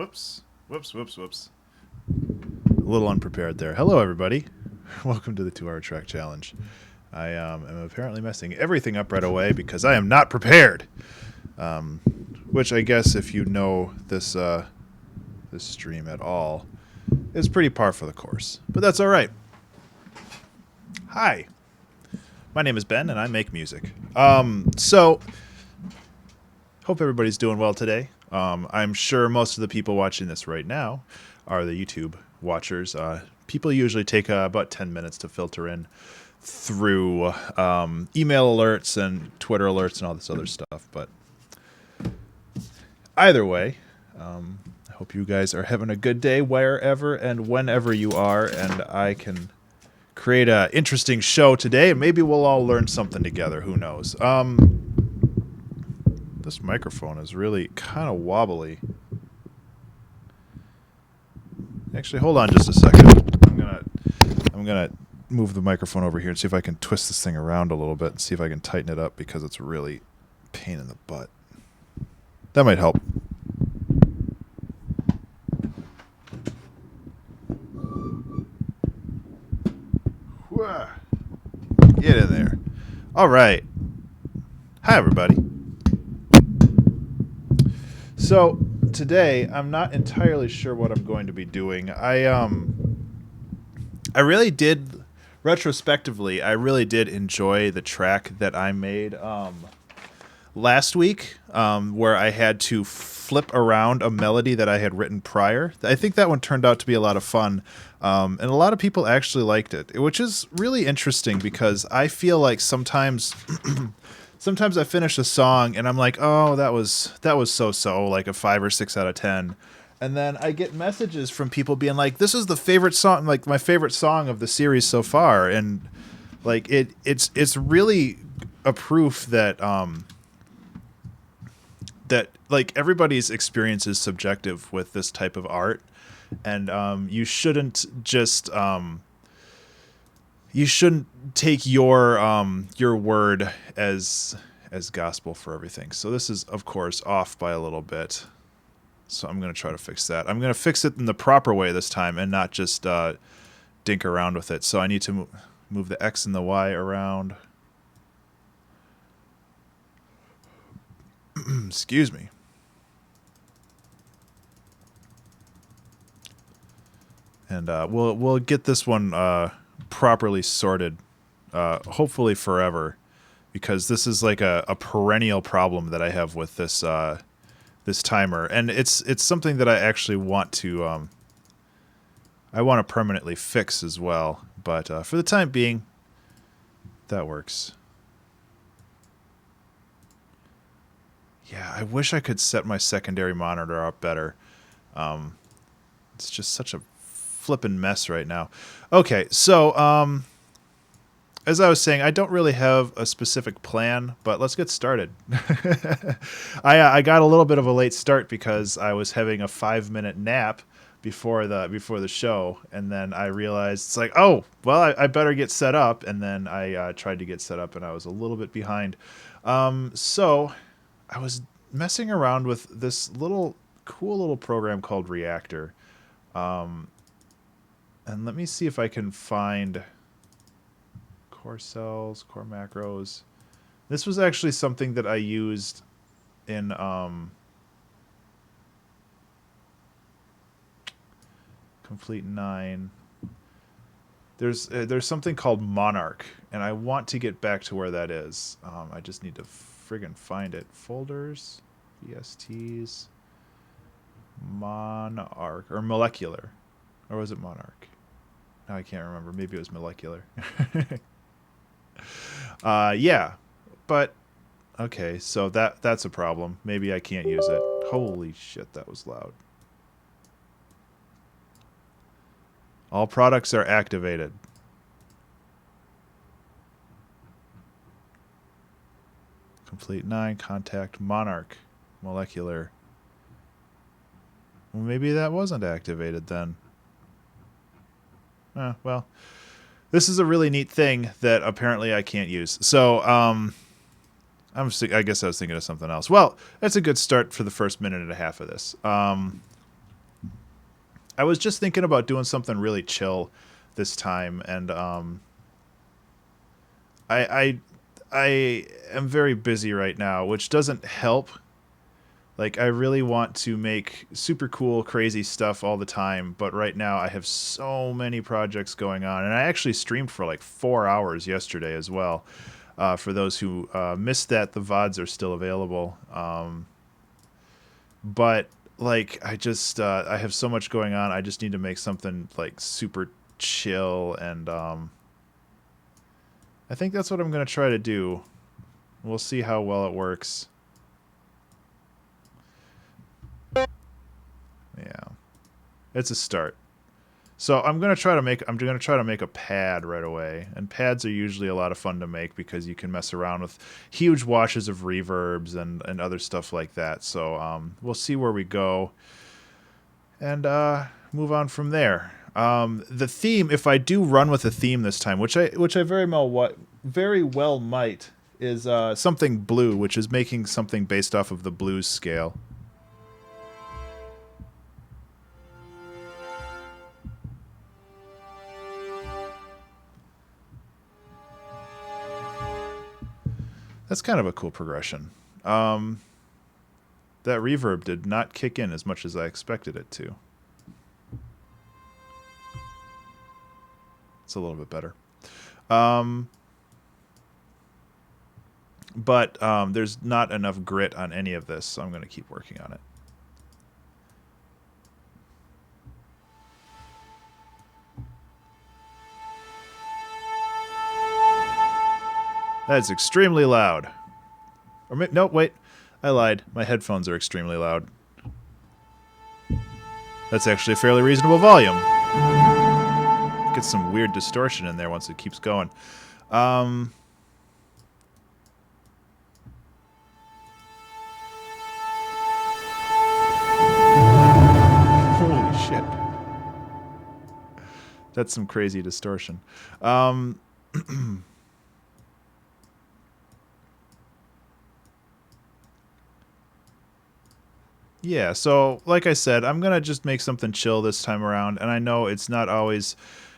Whoops. Whoops, whoops, whoops. A little unprepared there. Hello, everybody. Welcome to the 2 Hour Track Challenge. I am apparently messing everything up right away because I am not prepared. Which I guess if you know this stream at all is pretty par for the course. But that's all right. Hi. My name is Ben, and I make music. So hope everybody's doing well today. I'm sure most of the people watching this right now are the YouTube watchers. People usually take about 10 minutes to filter in through email alerts and Twitter alerts and all this other stuff. But either way, I hope you guys are having a good day wherever and whenever you are, and I can create an interesting show today, and maybe we'll all learn something together. Who knows? This microphone is really kind of wobbly. Actually, hold on just a second. I'm gonna move the microphone over here and see if I can twist this thing around a little bit and see if I can tighten it up because it's really a pain in the butt. That might help. Get in there. All right. Hi, everybody. So today, I'm not entirely sure what I'm going to be doing. I really did, retrospectively, I really did enjoy the track that I made last week, where I had to flip around a melody that I had written prior. I think that one turned out to be a lot of fun, and a lot of people actually liked it, which is really interesting because I feel like sometimes I finish a song and I'm like, oh, that was so-so, like a 5 or 6 out of 10. And then I get messages from people being like, this is the favorite song, like my favorite song of the series so far. And like it's really a proof that that like everybody's experience is subjective with this type of art. And you shouldn't just you shouldn't take your word as gospel for everything. So this is, of course, off by a little bit. So I'm going to try to fix that. I'm going to fix it in the proper way this time and not just dink around with it. So I need to move the X and the Y around. Excuse me. And we'll get this one properly sorted, hopefully forever, because this is like a perennial problem that I have with this this timer, and it's something that I actually want to permanently fix as well. But for the time being, that works. Yeah, I wish I could set my secondary monitor up better. It's just such a flippin' mess right now. Okay, so as I was saying, I don't really have a specific plan, but let's get started. I got a little bit of a late start because I was having a 5-minute nap before the show, and then I realized it's like, oh, well, I better get set up, and then I tried to get set up, and I was a little bit behind. So I was messing around with this cool little program called Reaktor. And let me see if I can find core cells, core macros. This was actually something that I used in Complete 9. There's something called Monarch, and I want to get back to where that is. I just need to friggin' find it. Folders, VSTs, Monarch, or Molecular. Or was it Monarch? No, I can't remember. Maybe it was Molecular. Yeah, but okay, so that's a problem. Maybe I can't use it. Holy shit, that was loud. All products are activated. Complete 9, contact Monarch, Molecular. Well, maybe that wasn't activated then. Well, this is a really neat thing that apparently I can't use. So, I guess I was thinking of something else. Well, that's a good start for the first minute and a half of this. I was just thinking about doing something really chill this time, and I I am very busy right now, which doesn't help. Like, I really want to make super cool, crazy stuff all the time, but right now I have so many projects going on, and I actually streamed for like 4 hours yesterday as well. For those who missed that, the VODs are still available. But like, I have so much going on. I just need to make something like super chill, and I think that's what I'm gonna try to do. We'll see how well it works. Yeah, it's a start. So I'm gonna try to make a pad right away, and pads are usually a lot of fun to make because you can mess around with huge washes of reverbs and other stuff like that. So we'll see where we go, and move on from there. The theme, if I do run with a theme this time, which I very well might, is something blue, which is making something based off of the blues scale. That's kind of a cool progression. That reverb did not kick in as much as I expected it to. It's a little bit better. But there's not enough grit on any of this, so I'm going to keep working on it. That's extremely loud. Or no, wait. I lied. My headphones are extremely loud. That's actually a fairly reasonable volume. Gets some weird distortion in there once it keeps going. Holy shit. That's some crazy distortion. Yeah, so like I said, I'm gonna just make something chill this time around, and I know it's not always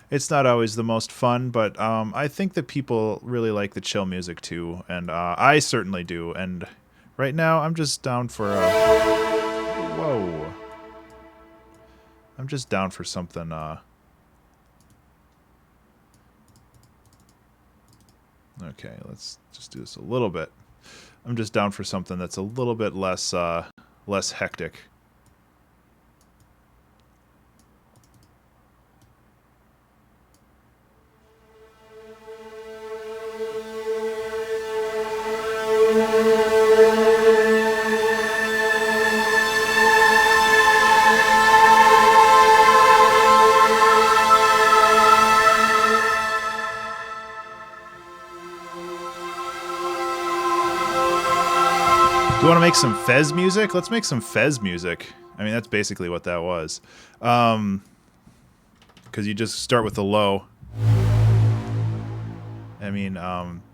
the most fun, but I think that people really like the chill music too, and I certainly do. And right now, I'm just down for whoa. I'm just down for something. Okay, let's just do this a little bit. I'm just down for something that's a little bit less hectic. Do you want to make some Fez music? Let's make some Fez music. I mean, that's basically what that was. Because you just start with the low. I mean,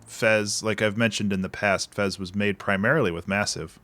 Fez, like I've mentioned in the past, Fez was made primarily with Massive.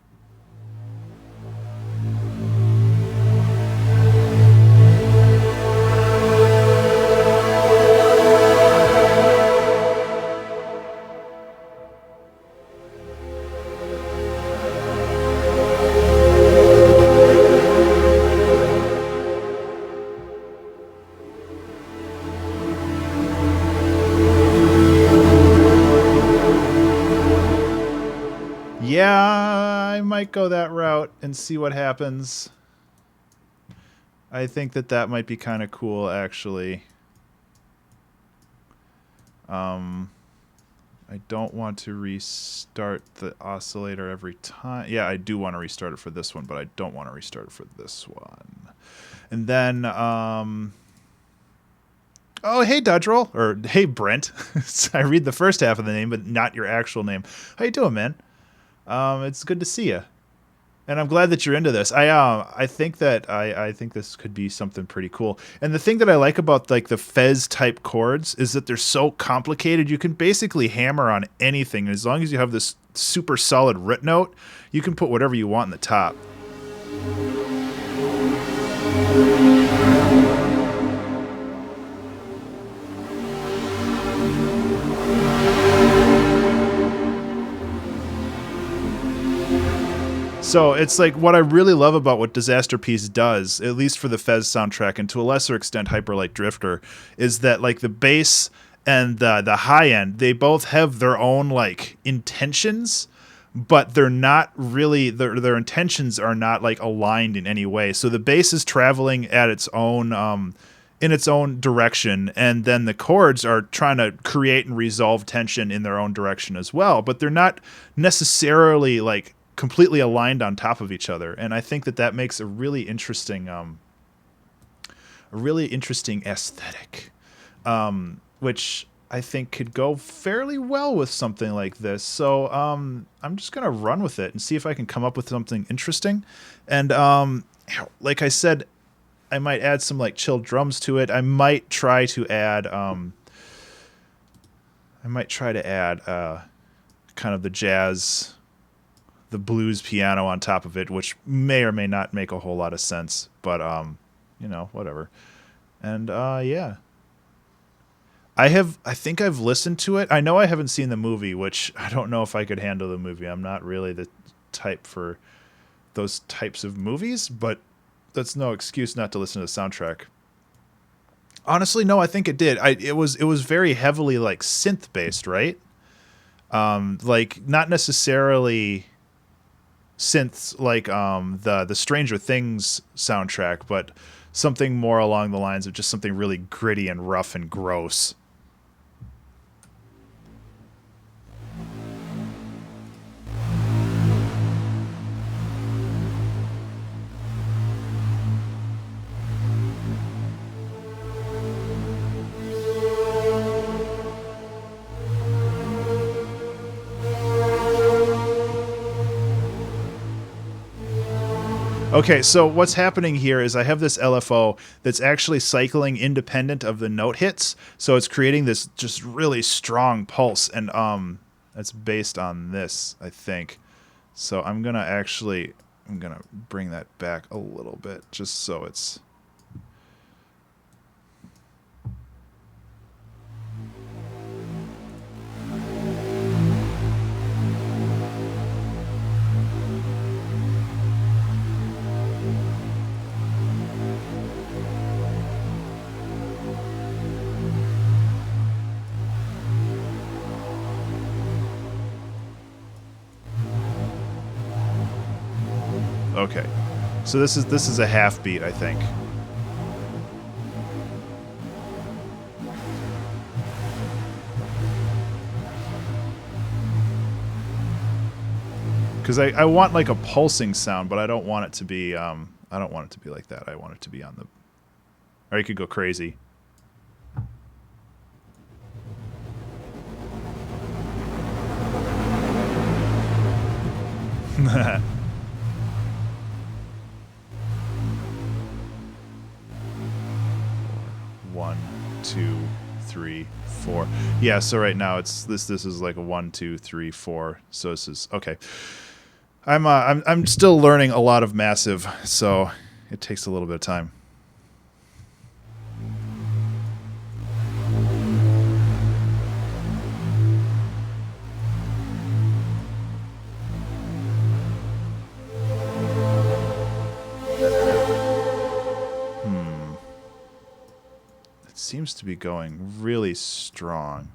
Yeah, I might go that route and see what happens. I think that might be kind of cool, actually. I don't want to restart the oscillator every time. Yeah, I do want to restart it for this one, but I don't want to restart it for this one. And then, oh, hey, Dudrell. Or, hey, Brent. I read the first half of the name, but not your actual name. How you doing, man? It's good to see you, and I'm glad that you're into this. I think that I think this could be something pretty cool. And the thing that I like about like the Fez type chords is that they're so complicated. You can basically hammer on anything as long as you have this super solid root note. You can put whatever you want in the top. So it's like what I really love about what Disaster Piece does, at least for the Fez soundtrack, and to a lesser extent Hyper Light Drifter, is that like the bass and the high end, they both have their own like intentions, but they're not really their intentions are not like aligned in any way. So the bass is traveling at its own in its own direction, and then the chords are trying to create and resolve tension in their own direction as well, but they're not necessarily like completely aligned on top of each other. And I think that that makes a really interesting aesthetic, which I think could go fairly well with something like this. So I'm just gonna run with it and see if I can come up with something interesting. And like I said, I might add some like chill drums to it. I might try to add kind of the jazz, the blues piano on top of it, which may or may not make a whole lot of sense, but you know, whatever. And yeah. I think I've listened to it. I know I haven't seen the movie, which I don't know if I could handle the movie. I'm not really the type for those types of movies, but that's no excuse not to listen to the soundtrack. Honestly, no, I think it did. It was very heavily like synth based, right? Like not necessarily synths like the Stranger Things soundtrack, but something more along the lines of just something really gritty and rough and gross. Okay, so what's happening here is I have this LFO that's actually cycling independent of the note hits, so it's creating this just really strong pulse, and that's based on this, I think. So I'm gonna bring that back a little bit just so it's. Okay, so this is a half beat, I think. Because I want like a pulsing sound, but I don't want it to be I don't want it to be like that. I want it to be on the, or you could go crazy. One, two, three, four. Yeah, so right now it's this is like a 1, 2, 3, 4. So this is okay. I'm still learning a lot of Massive, so it takes a little bit of time. It seems to be going really strong.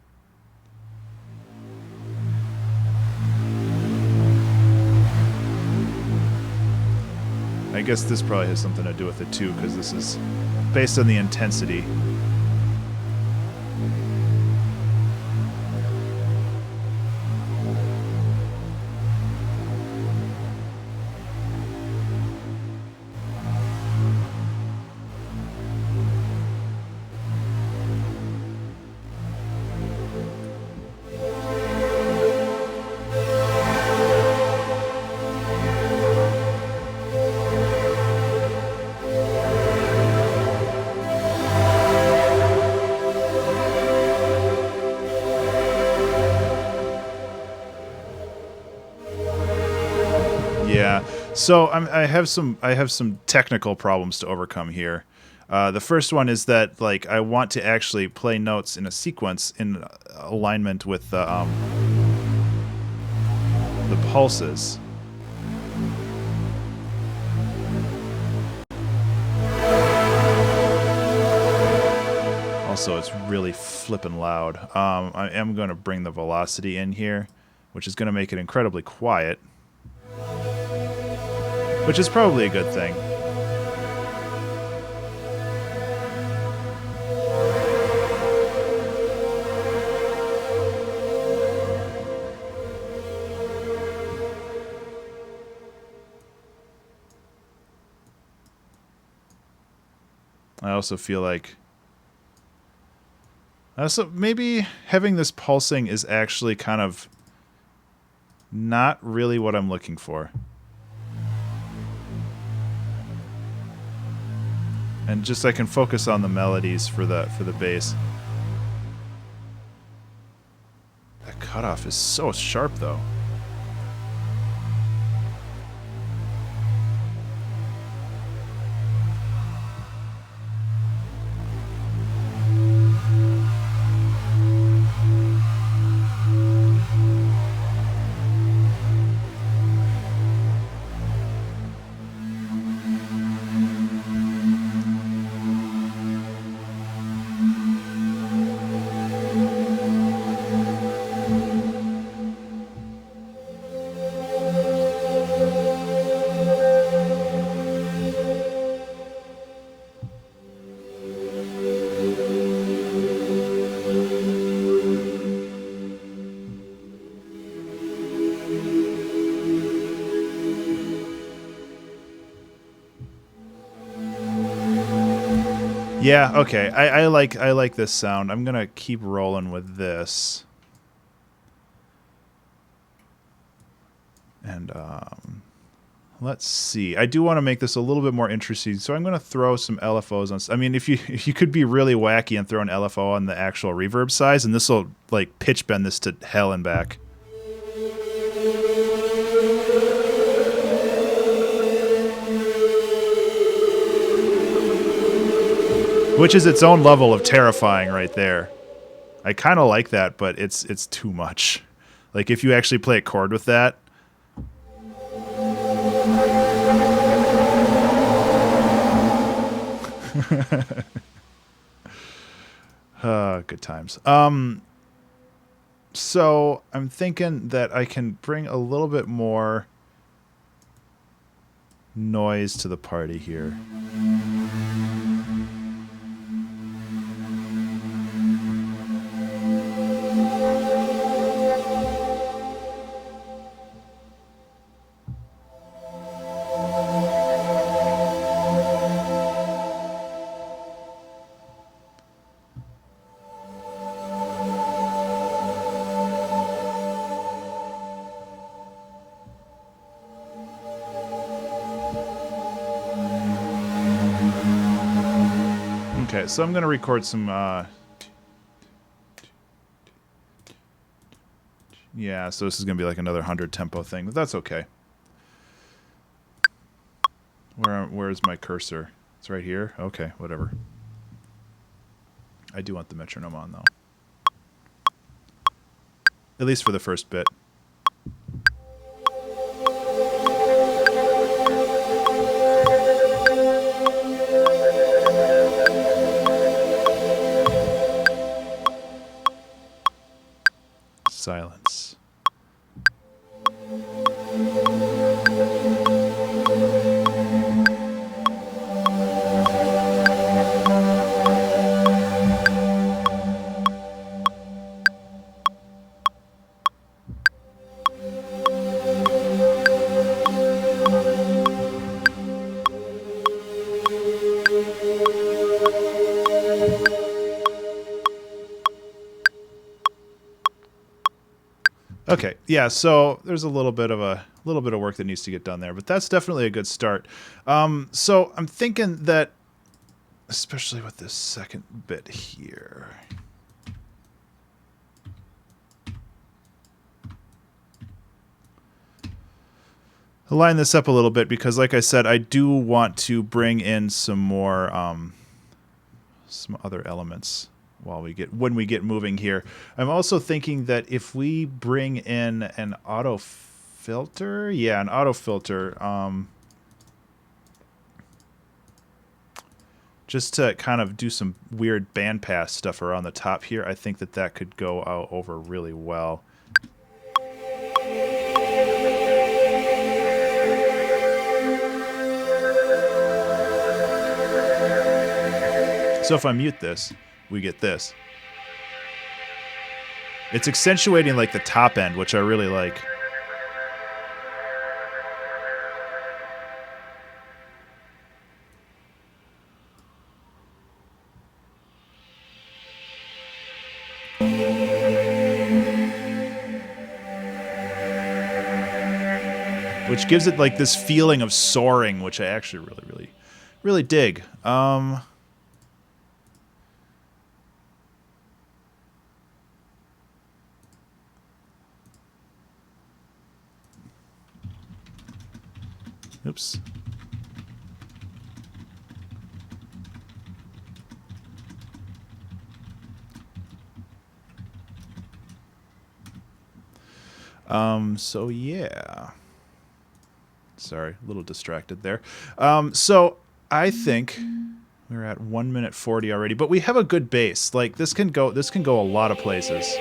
I guess this probably has something to do with it too, because this is based on the intensity. Yeah. So I have some technical problems to overcome here. The first one is that like I want to actually play notes in a sequence in alignment with the pulses. also it's really flippin' loud. I am going to bring the velocity in here, which is going to make it incredibly quiet, which is probably a good thing. I also feel like maybe having this pulsing is actually kind of not really what I'm looking for. And just I can focus on the melodies for the bass. That cutoff is so sharp though. Yeah, okay. I like this sound. I'm gonna keep rolling with this. And let's see. I do want to make this a little bit more interesting, so I'm gonna throw some LFOs on. I mean, if you could be really wacky and throw an LFO on the actual reverb size, and this will like pitch bend this to hell and back. Which is its own level of terrifying right there. I kind of like that, but it's too much. Like if you actually play a chord with that. Good times. So I'm thinking that I can bring a little bit more noise to the party here. Okay, so I'm going to record some, yeah, so this is going to be like another 100 tempo thing, but that's okay. Where's my cursor? It's right here? Okay, whatever. I do want the metronome on, though. At least for the first bit. Silence. Okay, yeah, so there's a little bit of work that needs to get done there, but that's definitely a good start. So I'm thinking that, especially with this second bit here, I'll line this up a little bit because, like I said, I do want to bring in some more, some other elements when we get moving here. I'm also thinking that if we bring in an auto filter, just to kind of do some weird bandpass stuff around the top here. I think that that could go out over really well. So if I mute this, we get this. It's accentuating like the top end, which I really like. Which gives it like this feeling of soaring, which I actually really dig. Oops. So yeah. Sorry, a little distracted there. So I think we're at 1 minute 40 already, but we have a good base. Like this can go a lot of places.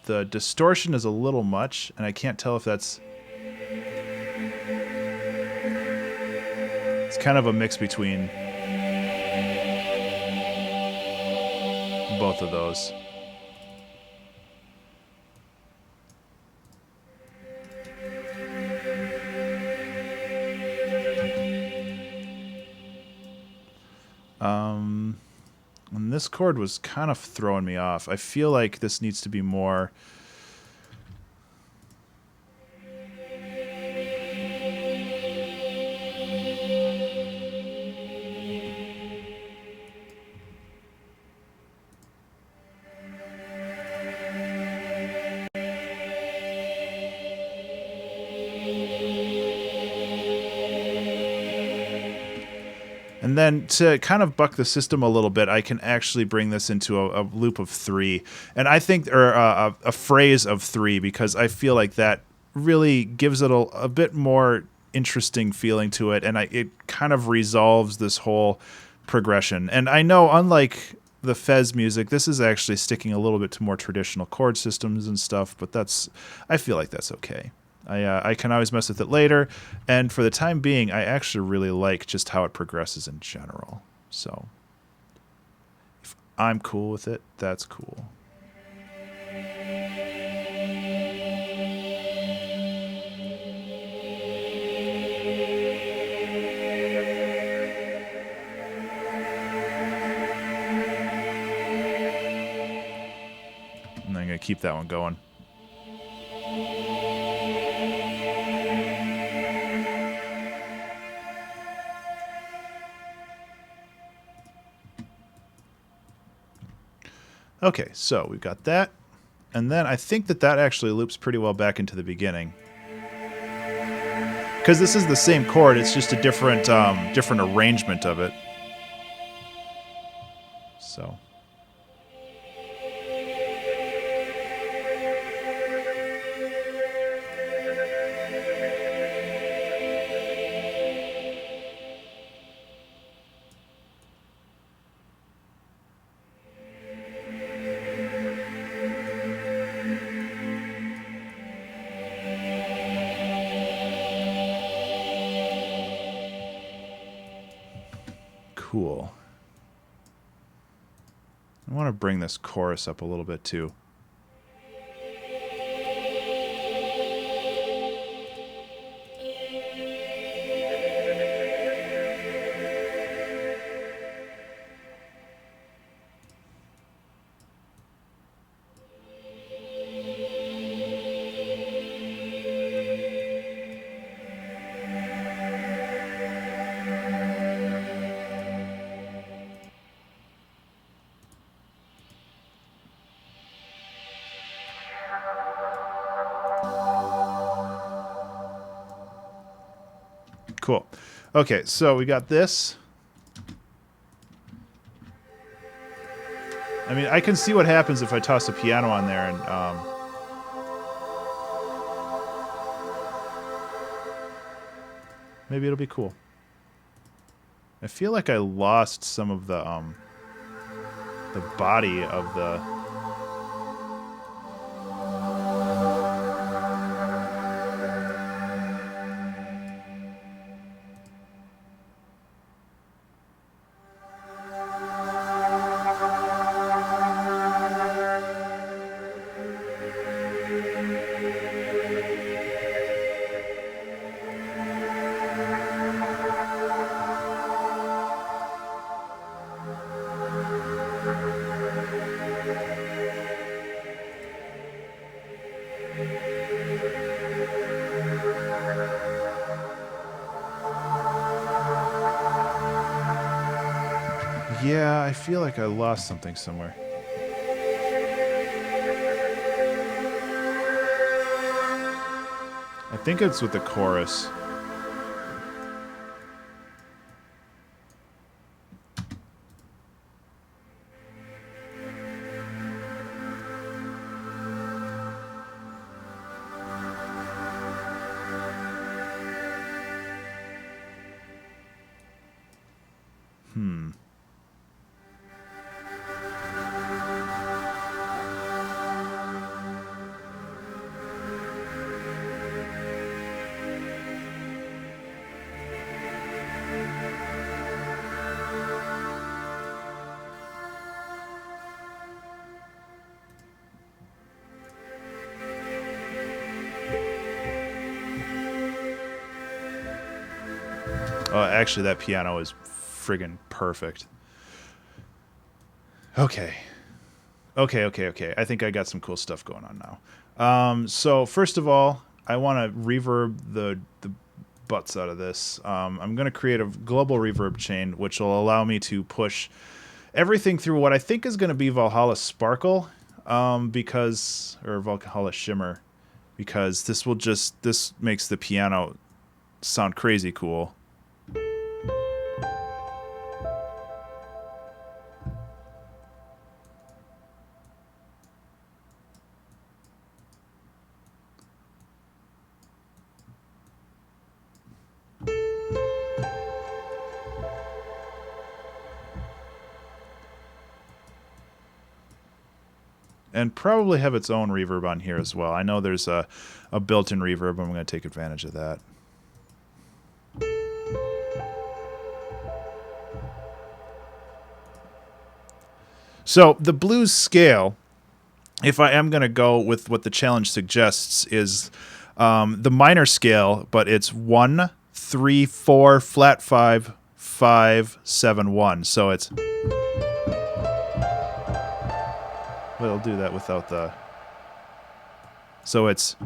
The distortion is a little much, and I can't tell if that's... It's kind of a mix between both of those. And this chord was kind of throwing me off. I feel like this needs to be more... And then to kind of buck the system a little bit, I can actually bring this into a loop of 3. And I think, or a phrase of 3, because I feel like that really gives it a bit more interesting feeling to it. And it kind of resolves this whole progression. And I know, unlike the Fez music, this is actually sticking a little bit to more traditional chord systems and stuff, but I feel like that's okay. I can always mess with it later, and for the time being, I actually really like just how it progresses in general. So, if I'm cool with it, that's cool. And I'm going to keep that one going. Okay, so we've got that, and then I think that actually loops pretty well back into the beginning. Because this is the same chord, it's just a different arrangement of it. So... Cool. I want to bring this chorus up a little bit too. Cool. Okay, so we got this. I mean, I can see what happens if I toss a piano on there and Maybe it'll be cool. I feel like I lost some of the body of the... Yeah, I feel like I lost something somewhere. I think it's with the chorus. Oh, actually, that piano is friggin' perfect. Okay. Okay. I think I got some cool stuff going on now. So first of all, I want to reverb the butts out of this. I'm going to create a global reverb chain, which will allow me to push everything through what I think is going to be Valhalla Sparkle, or Valhalla Shimmer, because this makes the piano sound crazy cool. And probably have its own reverb on here as well. I know there's a built-in reverb. I'm going to take advantage of that. So the blues scale, if I am going to go with what the challenge suggests, is the minor scale, but it's 1, 3, 4, flat 5, 5, 7, 1. So it's... Well, it'll do that without the... So it's...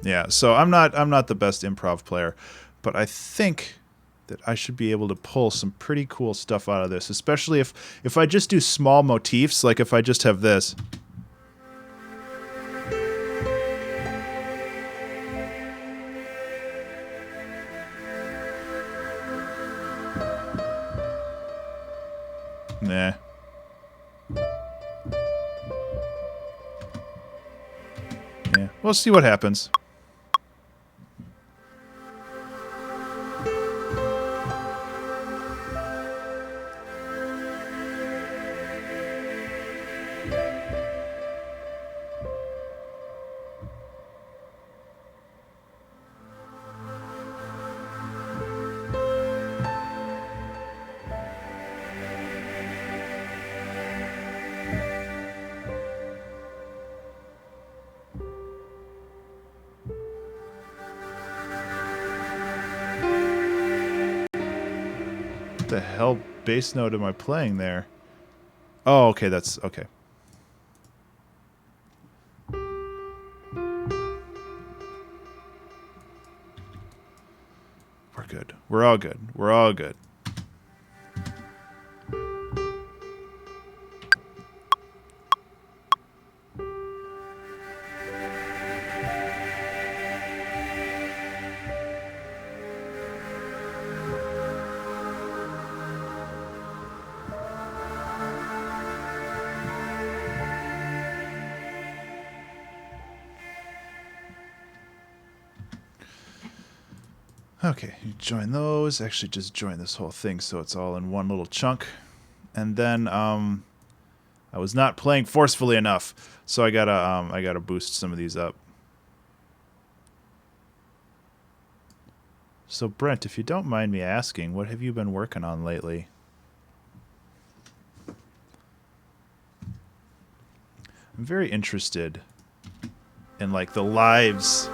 Yeah, so I'm not the best improv player, but I think that I should be able to pull some pretty cool stuff out of this, especially if I just do small motifs, like if I just have this. Nah. Yeah, we'll see what happens. What the hell bass note am I playing there? Oh, okay, that's okay. We're good. We're all good. We're all good. Okay, you join those. Actually, just join this whole thing so it's all in one little chunk. And then I was not playing forcefully enough, so I gotta boost some of these up. So Brent, if you don't mind me asking, what have you been working on lately? I'm very interested in like the lives.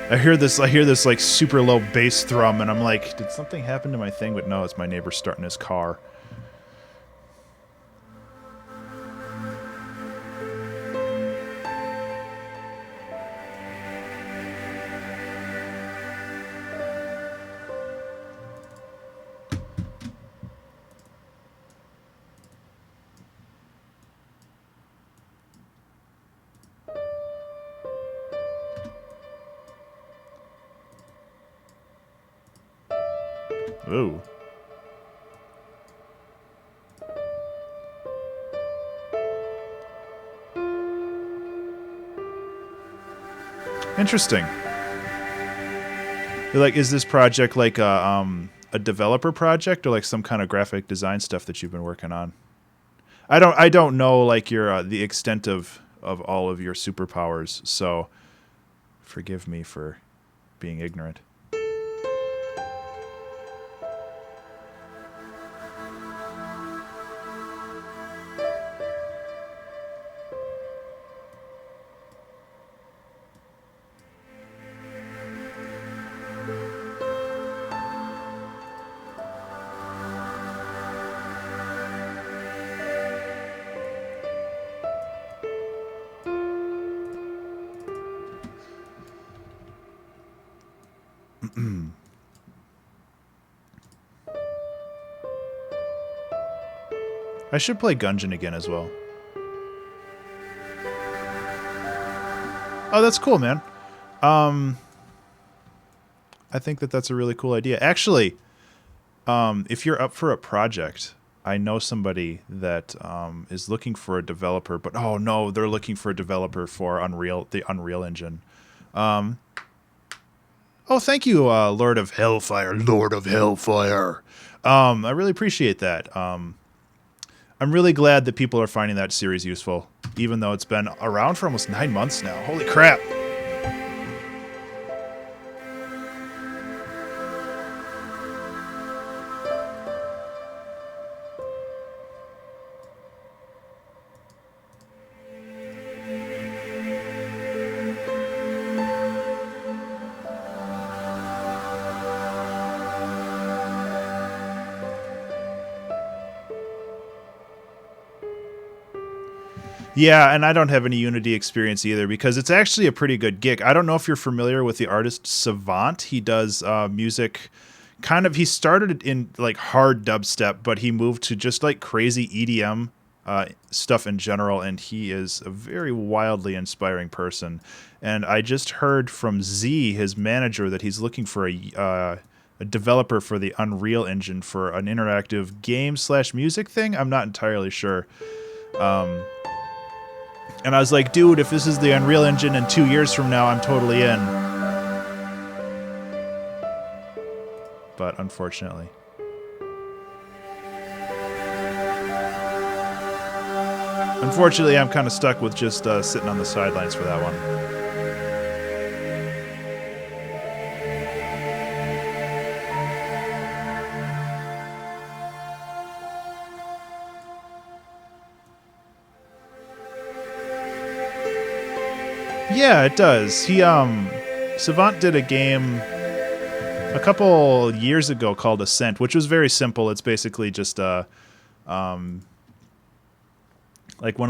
I hear this like super low bass thrum, and I'm like, did something happen to my thing? But no, it's my neighbor starting his car. Ooh. Interesting. Like, is this project like a developer project or like some kind of graphic design stuff that you've been working on? I don't know like your the extent of all of your superpowers, so forgive me for being ignorant. I should play Gungeon again as well. Oh, that's cool, man. I think that that's a really cool idea. Actually, if you're up for a project, I know somebody that is looking for a developer, but oh no, they're looking for a developer for Unreal, the Unreal Engine. Oh, thank you, Lord of Hellfire. Lord of Hellfire. I really appreciate that. I'm really glad that people are finding that series useful, even though it's been around for almost 9 months now. Holy crap. Yeah, and I don't have any Unity experience either because it's actually a pretty good gig. I don't know if you're familiar with the artist Savant. He does music kind of, he started in like hard dubstep, but he moved to just like crazy EDM stuff in general, and he is a very wildly inspiring person. And I just heard from Z, his manager, that he's looking for a developer for the Unreal Engine for an interactive game slash music thing. I'm not entirely sure. And I was like, dude, if this is the Unreal Engine in 2 years from now, I'm totally in. But unfortunately. Unfortunately, I'm kind of stuck with just sitting on the sidelines for that one. Yeah, it does. He Savant did a game a couple years ago called Ascent, which was very simple. It's basically just like one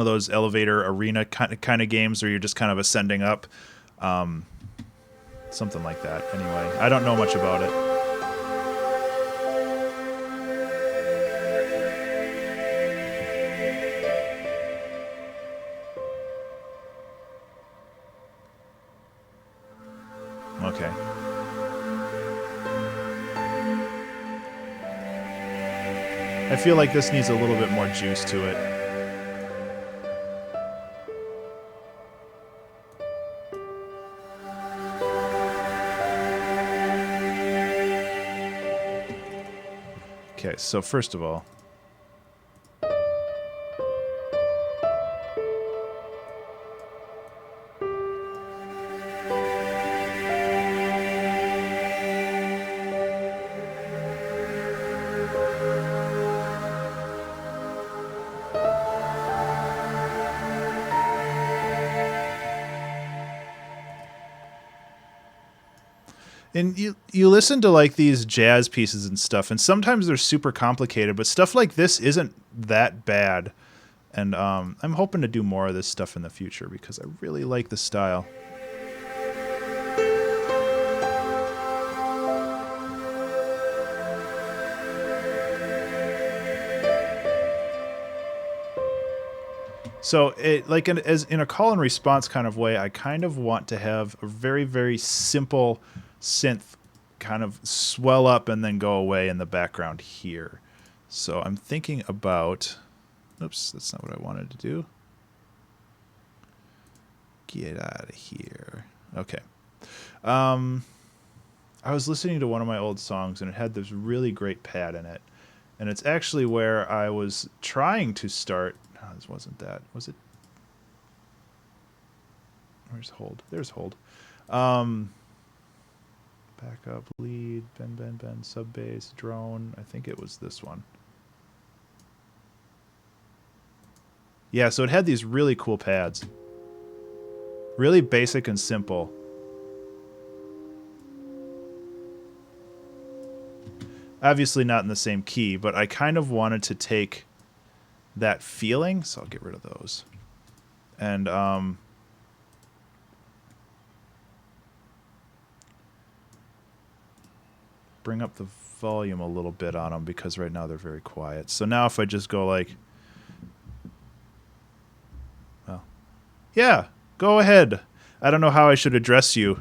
of those elevator arena kind of games where you're just kind of ascending up. Something like that. Anyway, I don't know much about it. Okay. I feel like this needs a little bit more juice to it. Okay, so first of all, and you listen to like these jazz pieces and stuff, and sometimes they're super complicated, but stuff like this isn't that bad. And I'm hoping to do more of this stuff in the future because I really like the style. So it like as in a call and response kind of way, I kind of want to have a very, very simple synth kind of swell up and then go away in the background here. So I'm thinking about, oops, that's not what I wanted to do. Get out of here. Okay. I was listening to one of my old songs and it had this really great pad in it. And it's actually where I was trying to start. No, this wasn't that. Was it? Where's hold? There's hold. Backup, lead, bend, sub bass, drone. I think it was this one. Yeah, so it had these really cool pads. Really basic and simple. Obviously not in the same key, but I kind of wanted to take that feeling, so I'll get rid of those. And bring up the volume a little bit on them because right now they're very quiet. So now if I just go like, well, yeah, go ahead. I don't know how I should address you.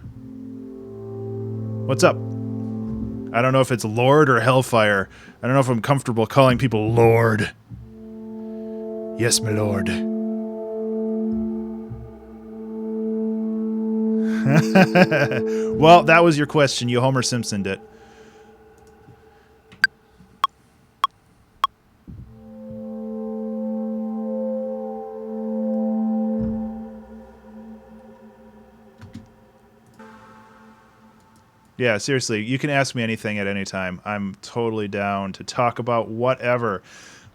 What's up? I don't know if it's Lord or Hellfire. I don't know if I'm comfortable calling people Lord. Yes, my lord. Well, that was your question. You Homer Simpsoned it. Yeah, seriously, you can ask me anything at any time. I'm totally down to talk about whatever.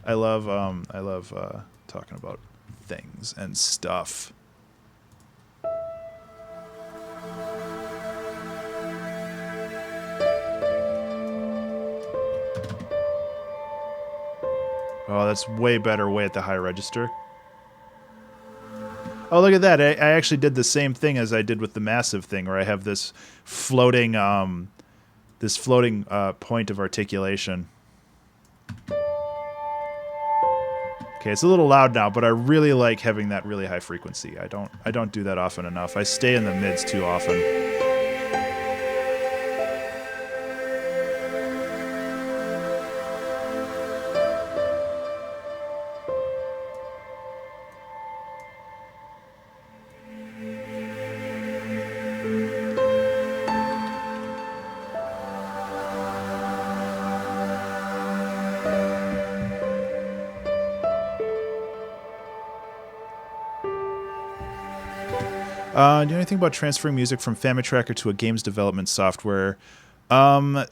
I love talking about things and stuff. Oh, that's way better way at the high register. Oh, look at that. I actually did the same thing as I did with the massive thing, where I have this floating point of articulation. Okay, it's a little loud now, but I really like having that really high frequency. I don't do that often enough. I stay in the mids too often. Do you know anything about transferring music from FamiTracker to a games development software? How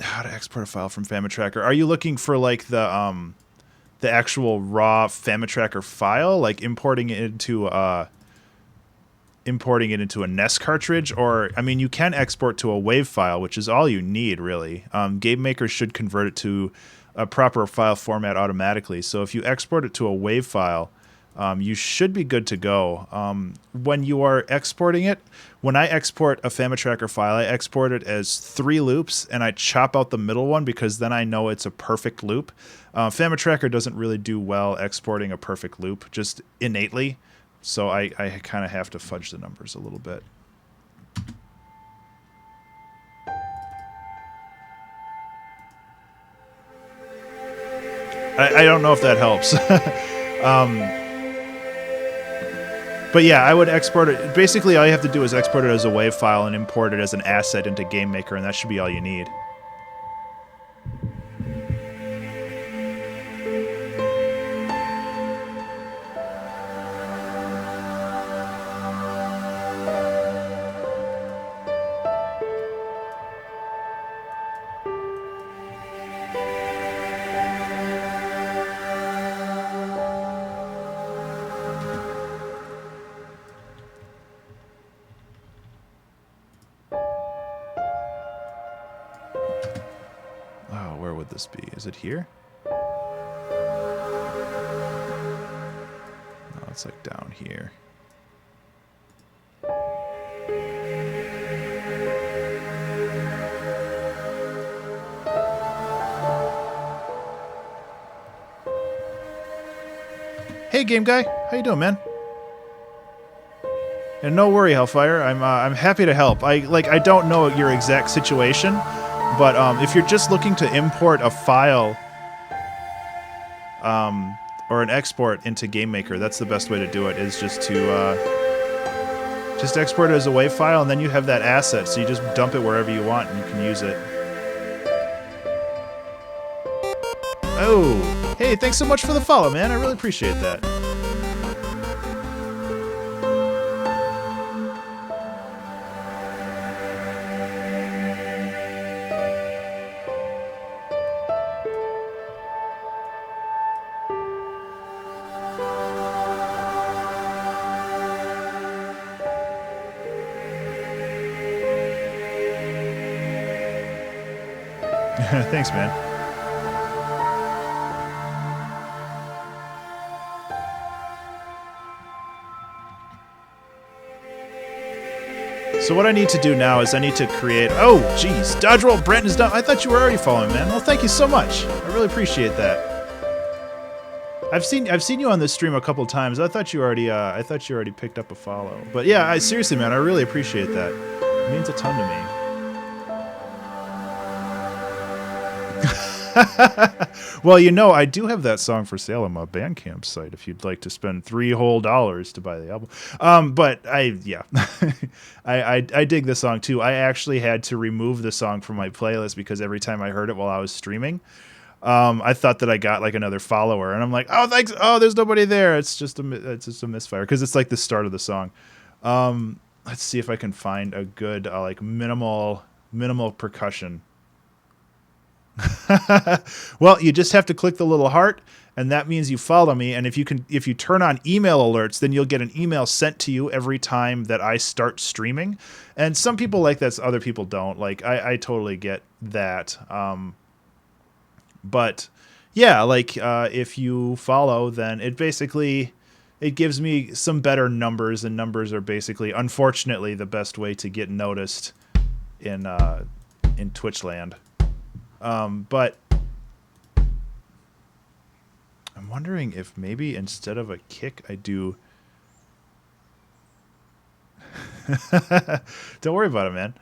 to export a file from FamiTracker? Are you looking for like the actual raw FamiTracker file, like importing it into a NES cartridge? Or I mean, you can export to a WAV file, which is all you need, really. Game Maker should convert it to a proper file format automatically. So if you export it to a WAV file, you should be good to go. When you are exporting it, when I export a FamiTracker file, I export it as 3 loops, and I chop out the middle one because then I know it's a perfect loop. FamiTracker doesn't really do well exporting a perfect loop, just innately, so I kind of have to fudge the numbers a little bit. I don't know if that helps. But yeah, I would export it. Basically, all you have to do is export it as a WAV file and import it as an asset into Game Maker, and that should be all you need. would this be? Is it here? No, it's like down here. Hey, game guy, how you doing, man? And no worry, Hellfire. I'm happy to help. I don't know your exact situation, but if you're just looking to import a file, or an export into GameMaker, that's the best way to do it. Is just to just export it as a WAV file, and then you have that asset. So you just dump it wherever you want, and you can use it. Oh, hey, thanks so much for the follow, man. I really appreciate that. Thanks, man. So what I need to do now is I need to create... Oh, jeez. Dodge roll. Brent is done. I thought you were already following, man. Well, thank you so much. I really appreciate that. I've seen you on this stream a couple times. I thought you already picked up a follow. But yeah, seriously, man, I really appreciate that. It means a ton to me. Well, you know, I do have that song for sale on my Bandcamp site if you'd like to spend $3 whole to buy the album. But yeah, I dig the song too. I actually had to remove the song from my playlist because every time I heard it while I was streaming, I thought that I got like another follower, and I'm like, oh, thanks. Oh, there's nobody there. It's just a misfire because it's like the start of the song. Let's see if I can find a good like minimal percussion. Well, you just have to click the little heart, and that means you follow me. And if you turn on email alerts, then you'll get an email sent to you every time that I start streaming. And some people like that, other people don't. Like I totally get that. But yeah, like if you follow, then it gives me some better numbers, and numbers are basically, unfortunately, the best way to get noticed in Twitch land. But I'm wondering if maybe instead of a kick, I do. Don't worry about it, man.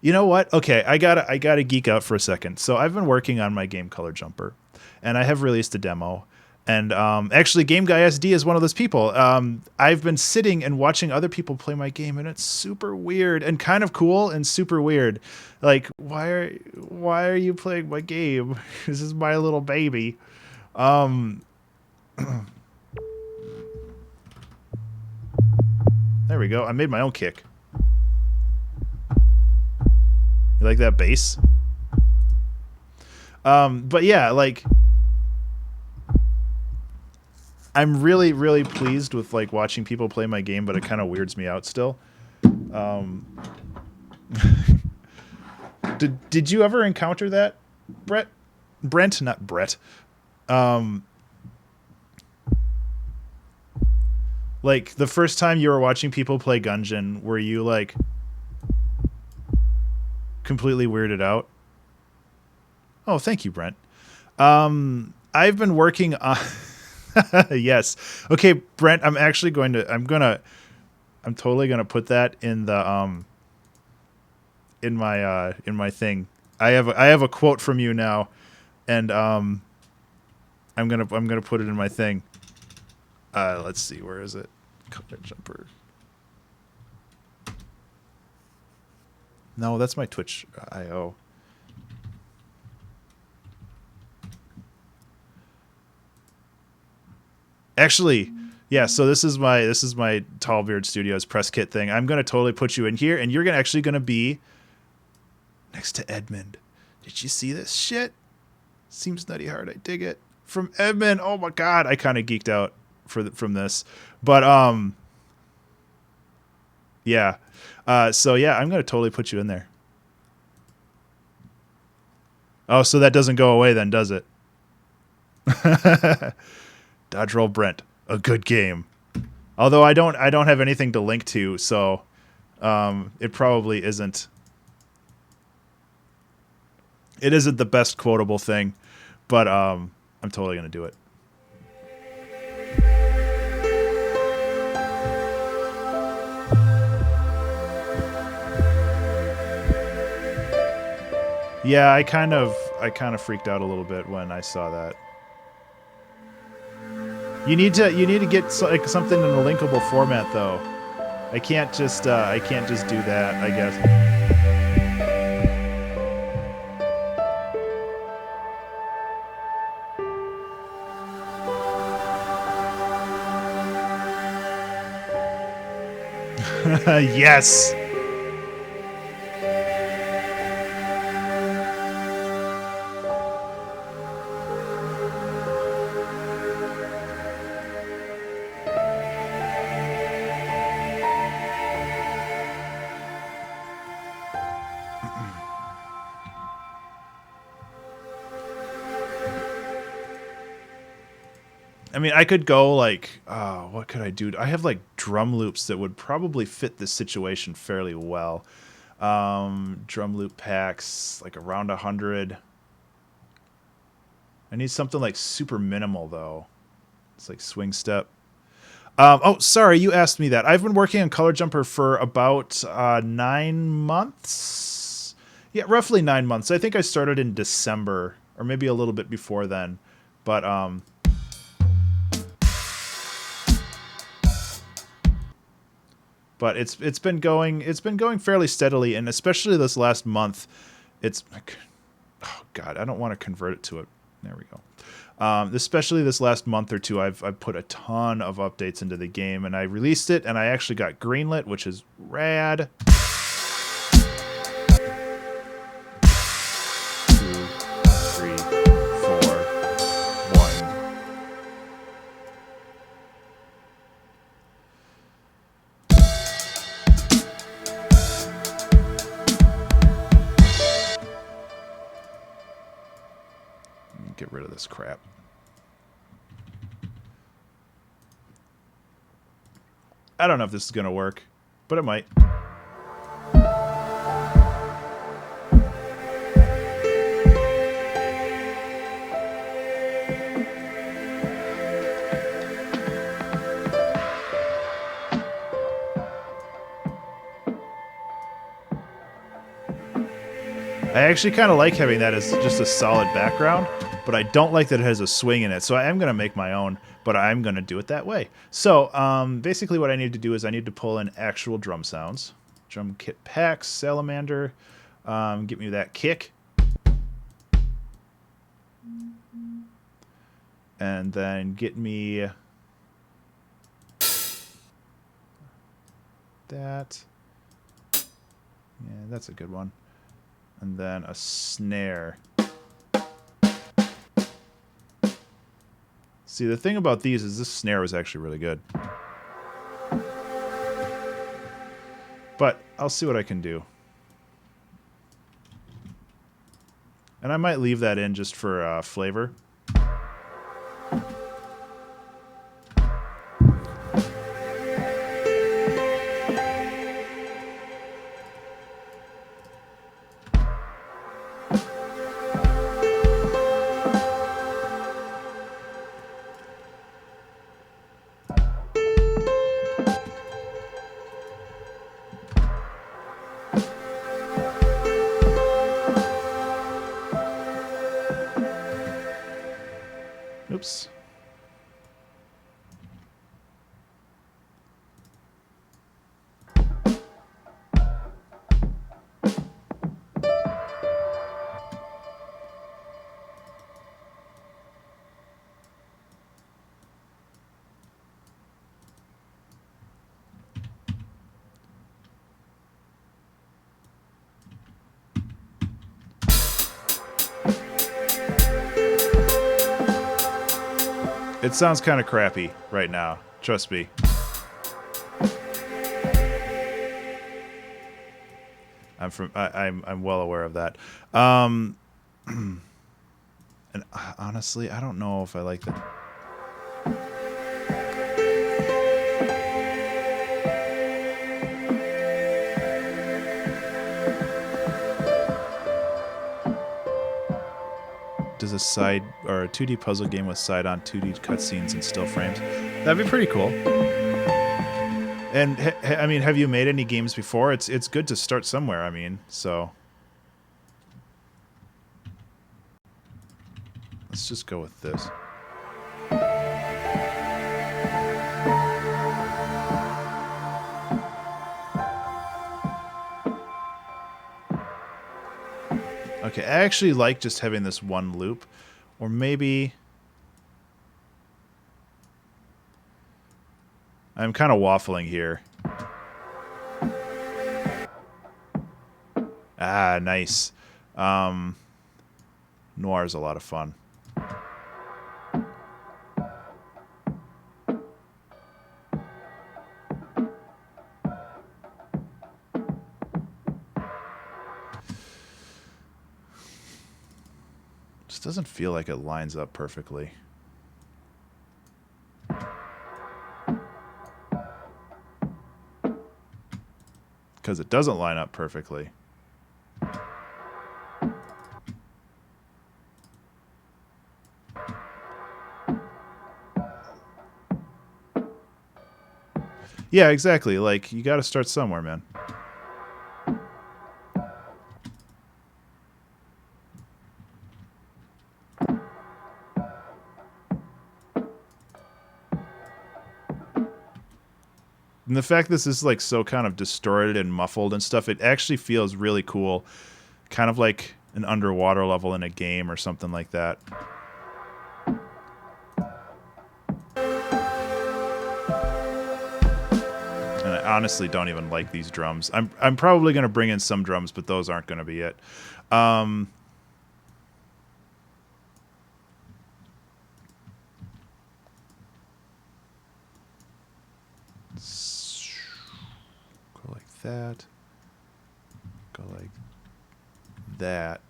You know what? Okay, I gotta geek out for a second. So I've been working on my game Color Jumper, and I have released a demo. And actually, Game Guy SD is one of those people. I've been sitting and watching other people play my game, and it's super weird and kind of cool and super weird. Like, why are you playing my game? This is my little baby. There we go. I made my own kick. You like that bass? But yeah, like, I'm really, really pleased with like watching people play my game, but it kind of weirds me out still. Did you ever encounter that, Brent, not Brett? Like the first time you were watching people play Gungeon, were you like completely weirded out? Oh, thank you, Brent. I've been working on. Yes. Okay, Brent, I'm totally gonna put that in the in my thing. I have a quote from you now, and I'm gonna put it in my thing. Let's see, where is it? Color Jumper. No, that's my Twitch IO. Actually, yeah, so this is my Tallbeard Studios press kit thing. I'm gonna totally put you in here, and you're actually gonna be next to Edmund. Did you see this shit? Seems nutty hard. I dig it. From Edmund. Oh my god, I kind of geeked out from this. But yeah. So yeah, I'm gonna totally put you in there. Oh, so that doesn't go away then, does it? Dodge Roll Brent, a good game. Although I don't have anything to link to, so it probably isn't. It isn't the best quotable thing, but I'm totally gonna do it. Yeah, I kind of freaked out a little bit when I saw that. You need to get like something in a linkable format though. I can't just do that, I guess. Yes. I mean, I could go like, what could I do? I have like drum loops that would probably fit this situation fairly well. Drum loop packs, like around 100. I need something like super minimal though. It's like swing step. Oh, sorry, you asked me that. I've been working on Color Jumper for about 9 months. Yeah, roughly 9 months. I think I started in December, or maybe a little bit before then. But it's been going fairly steadily, and especially this last month, it's like, oh god, I don't want to convert it to it. There we go. Especially this last month or two, I've put a ton of updates into the game, and I released it, and I actually got greenlit, which is rad. 2, 3, 4, 1. Get rid of this crap. I don't know if this is going to work, but it might. I actually kind of like having that as just a solid background, but I don't like that it has a swing in it. So I am going to make my own, but I'm going to do it that way. So basically what I need to do is I need to pull in actual drum sounds. Drum kit packs, Salamander, get me that kick. And then get me that. Yeah, that's a good one. And then a snare. See, the thing about these is this snare was actually really good. But I'll see what I can do. And I might leave that in just for flavor. Oops. It sounds kind of crappy right now. Trust me. I'm well aware of that. And honestly, I don't know if I like that. Does a side or a 2D puzzle game with side-on 2D cutscenes and still frames? That'd be pretty cool. And I mean, have you made any games before? It's good to start somewhere. I mean, so let's just go with this. Okay, I actually like just having this one loop, or maybe I'm kind of waffling here. Ah, nice. Noir is a lot of fun. Just doesn't feel like it lines up perfectly. Because it doesn't line up perfectly. Yeah, exactly. Like, you got to start somewhere, man. And the fact this is like so kind of distorted and muffled and stuff, it actually feels really cool. Kind of like an underwater level in a game or something like that. And I honestly don't even like these drums. I'm probably going to bring in some drums, but those aren't going to be it. Go like that. Go like that.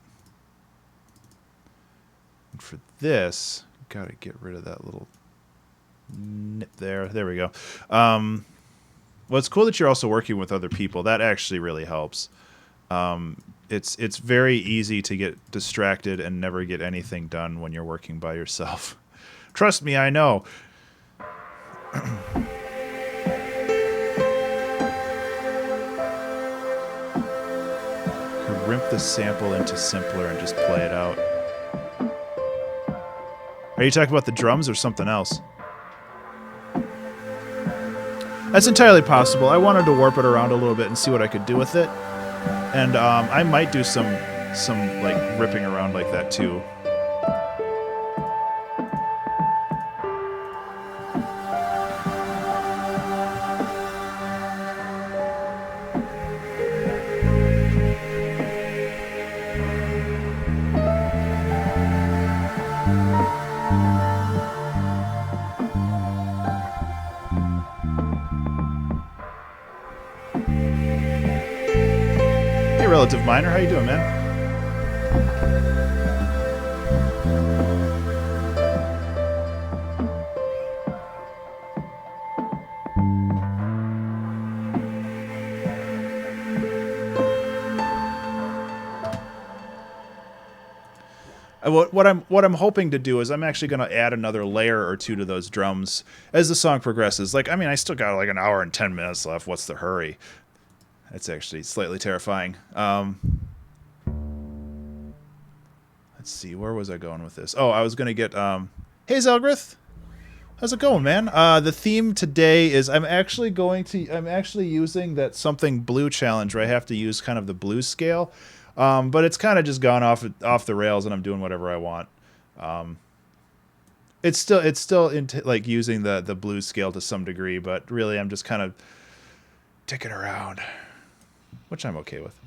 And for this, gotta get rid of that little nip there. There we go. Well, it's cool that you're also working with other people. That actually really helps. It's very easy to get distracted and never get anything done when you're working by yourself. Trust me, I know. Rimp the sample into simpler and just play it out. Are you talking about the drums or something else? That's entirely possible. I wanted to warp it around a little bit and see what I could do with it. And I might do some like ripping around like that too. Hey, Relative Minor, how you doing, man? What I'm hoping to do is I'm actually going to add another layer or two to those drums as the song progresses. Like, I mean, I still got like an hour and 10 minutes left. What's the hurry? That's actually slightly terrifying. Let's see, where was I going with this? Oh, I was going to get hey Zelgrith, how's it going, man? The theme today is I'm actually using that something blue challenge where I have to use kind of the blues scale. But it's kind of just gone off the rails, and I'm doing whatever I want. It's still into like using the blues scale to some degree, but really I'm just kind of ticking around, which I'm okay with.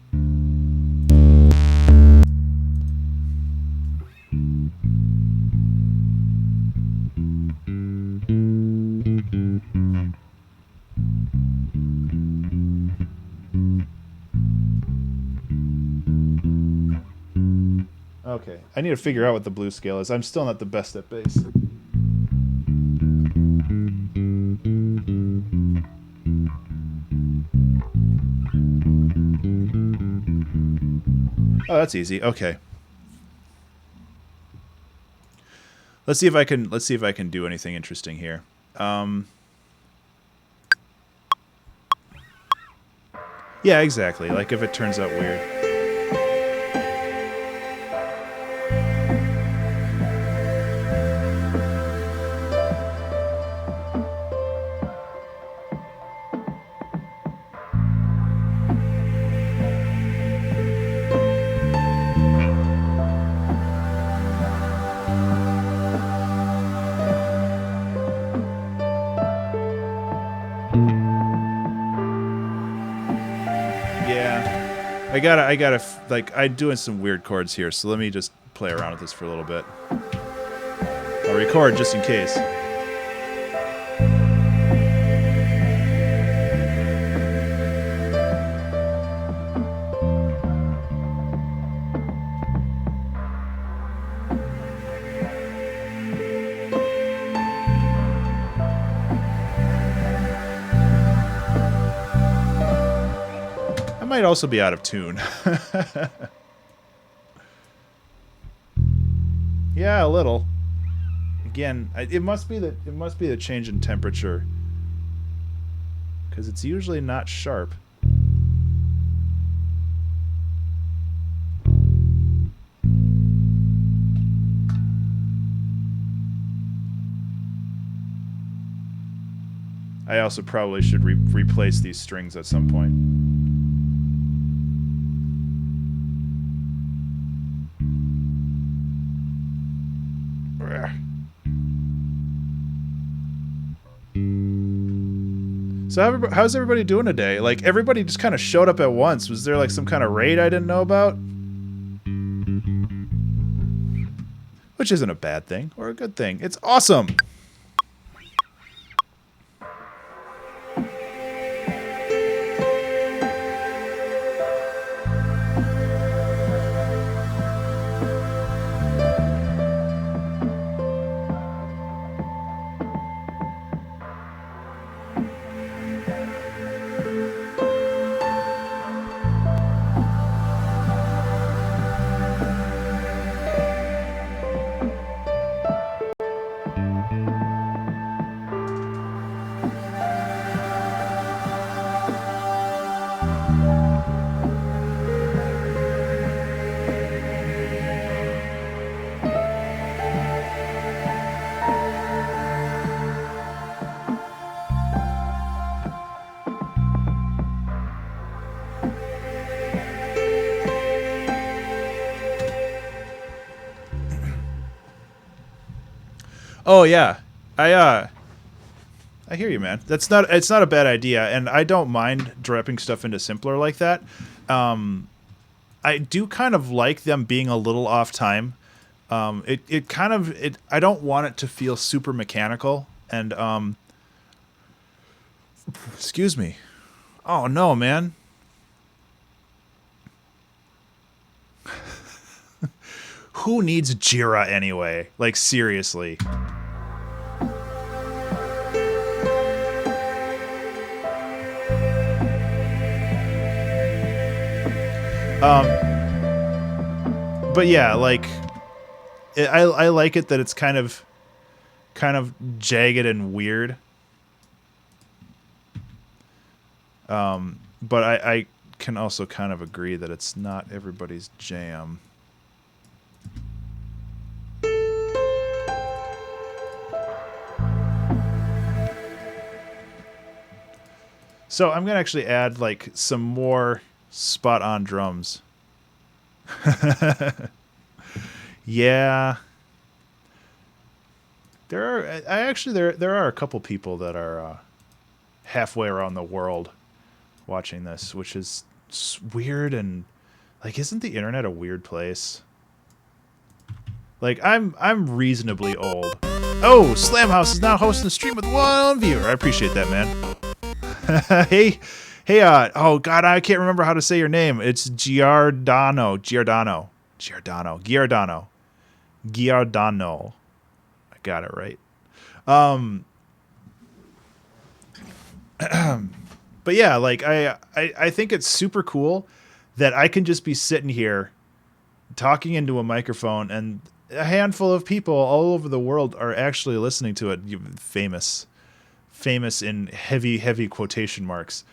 Okay. I need to figure out what the blues scale is. I'm still not the best at bass. Oh, that's easy. Okay. Let's see if I can do anything interesting here. Yeah, exactly. Like if it turns out weird. I gotta, like, I'm doing some weird chords here, so let me just play around with this for a little bit. I'll record just in case. Might also be out of tune. Yeah, a little. Again, it must be the change in temperature, because it's usually not sharp. I also probably should replace these strings at some point. So how's everybody doing today? Like, everybody just kind of showed up at once. Was there like some kind of raid I didn't know about? Which isn't a bad thing or a good thing. It's awesome. Oh yeah, I hear you, man. It's not a bad idea, and I don't mind dropping stuff into simpler like that. I do kind of like them being a little off time. I don't want it to feel super mechanical, and excuse me. Oh no, man. Who needs Jira anyway? Like, seriously. But yeah, like, I like it that it's kind of jagged and weird. But I can also kind of agree that it's not everybody's jam. So I'm gonna actually add like some more spot on drums. Yeah. There are a couple people that are halfway around the world watching this, which is weird. And like, isn't the internet a weird place? Like, I'm reasonably old. Oh, Slamhouse is now hosting the stream with one viewer. I appreciate that, man. Hey, oh god, I can't remember how to say your name. It's Giordano. Giordano. I got it right. But yeah, like I think it's super cool that I can just be sitting here talking into a microphone and a handful of people all over the world are actually listening to it. Famous in heavy quotation marks.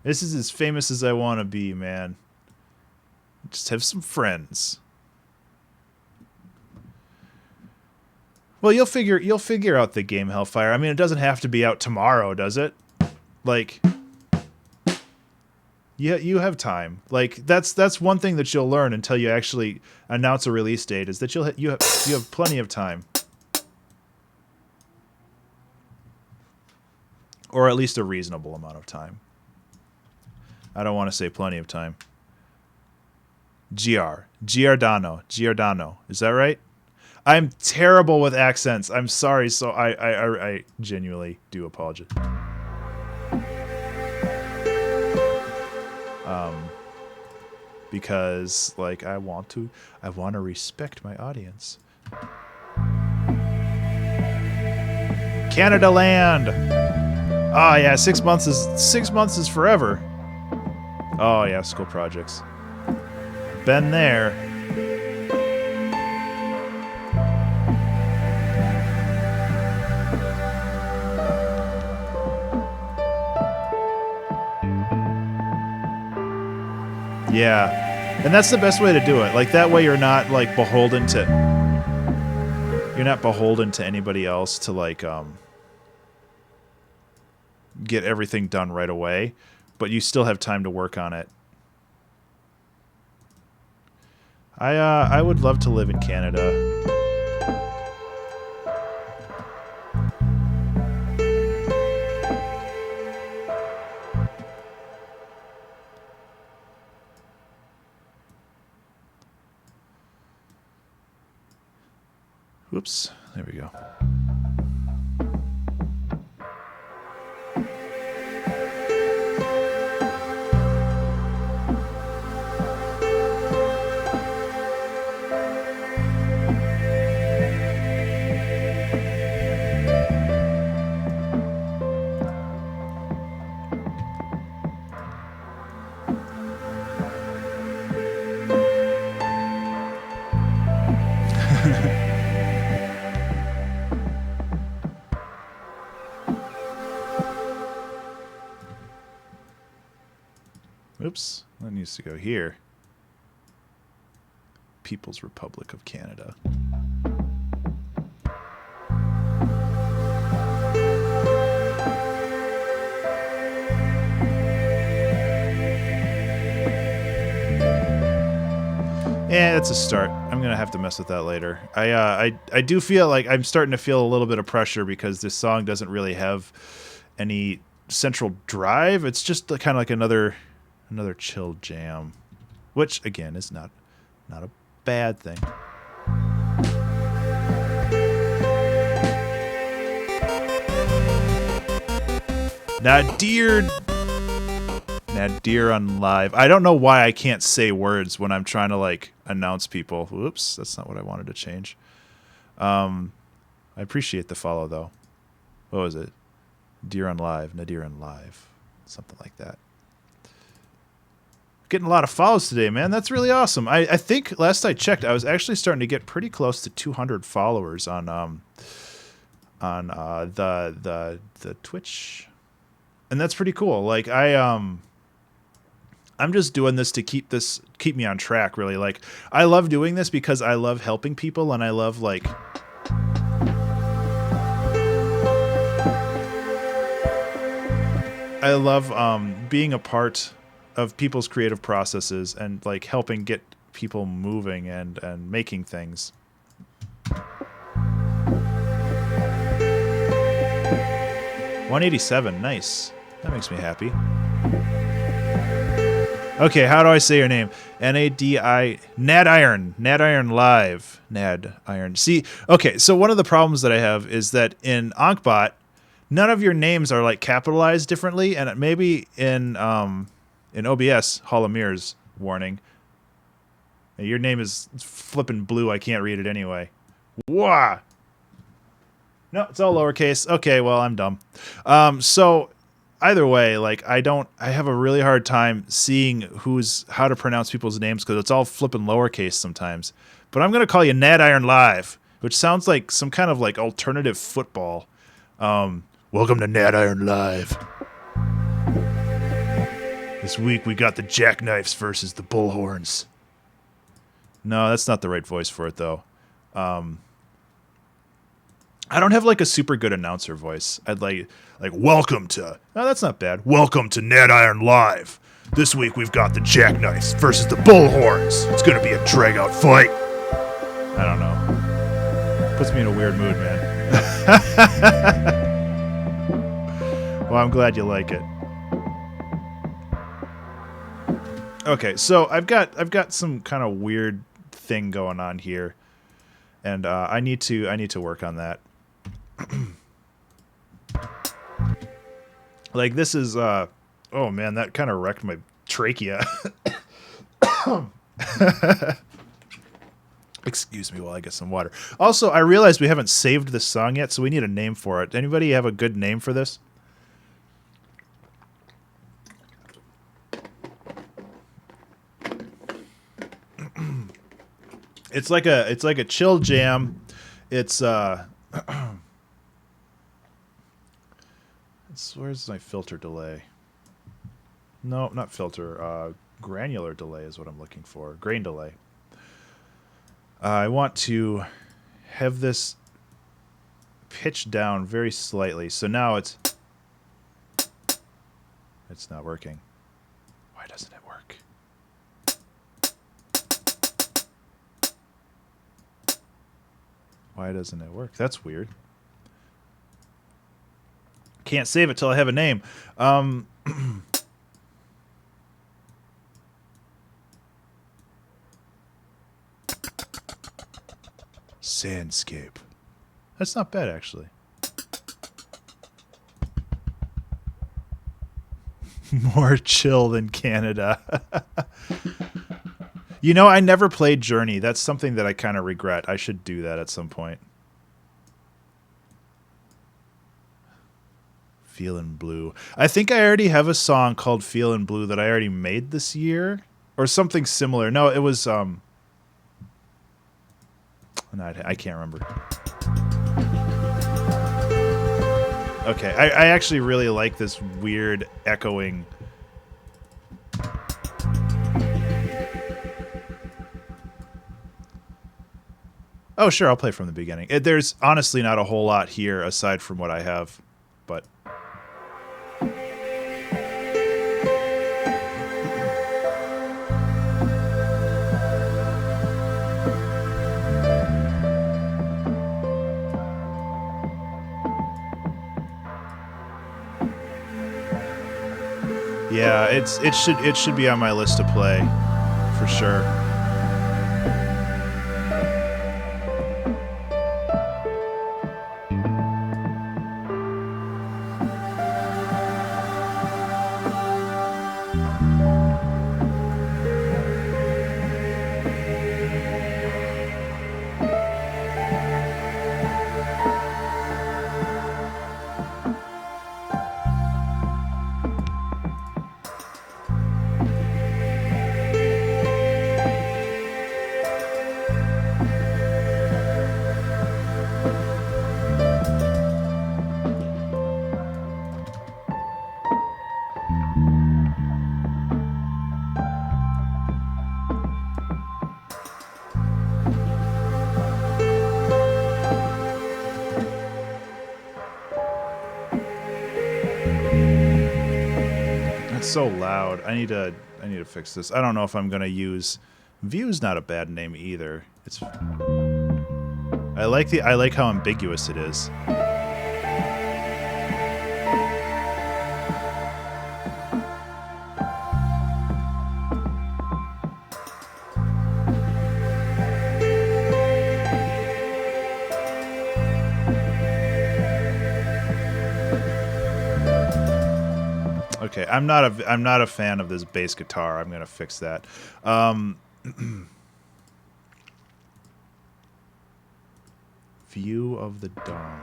This is as famous as I want to be, man. Just have some friends. Well, you'll figure out the game, Hellfire. I mean, it doesn't have to be out tomorrow, does it? Like, yeah, you have time. Like, that's one thing that you'll learn until you actually announce a release date is that you have plenty of time, or at least a reasonable amount of time. I don't want to say plenty of time. Giordano. Is that right? I'm terrible with accents. I'm sorry. So I genuinely do apologize. Because like I want to respect my audience. Canada land. Oh yeah, 6 months is forever. Oh yeah, school projects. Been there. Yeah. And that's the best way to do it. Like that way you're not like beholden to anybody else to like get everything done right away, but you still have time to work on it. I would love to live in Canada. Whoops, there we go. Oops, that needs to go here. People's Republic of Canada. Yeah, that's a start. I'm gonna have to mess with that later. I do feel like I'm starting to feel a little bit of pressure because this song doesn't really have any central drive. It's just kind of like another chill jam, which again is not a bad thing. Nadir on live. I don't know why I can't say words when I'm trying to like announce people. Whoops, that's not what I wanted to change. I appreciate the follow though. What was it? Nadir on live, something like that. Getting a lot of follows today, man. That's really awesome. I think last I checked, I was actually starting to get pretty close to 200 followers on the Twitch, and that's pretty cool. Like I'm just doing this to keep me on track. Really, like I love doing this because I love helping people, and I love like. I love being a part of people's creative processes and like helping get people moving and making things. $187, nice. That makes me happy. Okay, how do I say your name? Nadi Nadiron Live. Nadiron. See, okay, so one of the problems that I have is that in Ankbot, none of your names are like capitalized differently, and maybe in in OBS, Hall of Mirrors warning. Your name is flippin' blue. I can't read it anyway. Wah! No, it's all lowercase. Okay, well, I'm dumb. So either way, like I have a really hard time seeing how to pronounce people's names because it's all flippin' lowercase sometimes. But I'm gonna call you Nat Iron Live, which sounds like some kind of like alternative football. Welcome to Nat Iron Live. This week we got the Jackknifes versus the Bullhorns. No, that's not the right voice for it, though. I don't have, like, a super good announcer voice. I'd like, welcome to... No, that's not bad. Welcome to Nat Iron Live. This week we've got the Jackknifes versus the Bullhorns. It's going to be a drag-out fight. I don't know. Puts me in a weird mood, man. Well, I'm glad you like it. Okay, so I've got some kind of weird thing going on here, and I need to work on that. Like this is oh man, that kind of wrecked my trachea. Excuse me while I get some water. Also, I realized we haven't saved this song yet, so we need a name for it. Anybody have a good name for this? It's like a chill jam. It's where's my filter delay? No, not filter. Granular delay is what I'm looking for. Grain delay. I want to have this pitched down very slightly. So now it's not working. Why doesn't it work? Why doesn't it work? That's weird. Can't save it till I have a name. Sandscape. That's not bad, actually. More chill than Canada. You know, I never played Journey. That's something that I kind of regret. I should do that at some point. Feelin' Blue. I think I already have a song called Feelin' Blue that I already made this year. Or something similar. No, it was... No, I can't remember. Okay, I actually really like this weird echoing... Oh, sure, I'll play from the beginning. There's honestly not a whole lot here aside from what I have, but... Yeah, it should be on my list to play, for sure. So loud. I need to fix this. I don't know if I'm gonna use View's not a bad name either. It's I like how ambiguous it is. Okay, I'm not a fan of this bass guitar. I'm gonna fix that. View of the Dawn.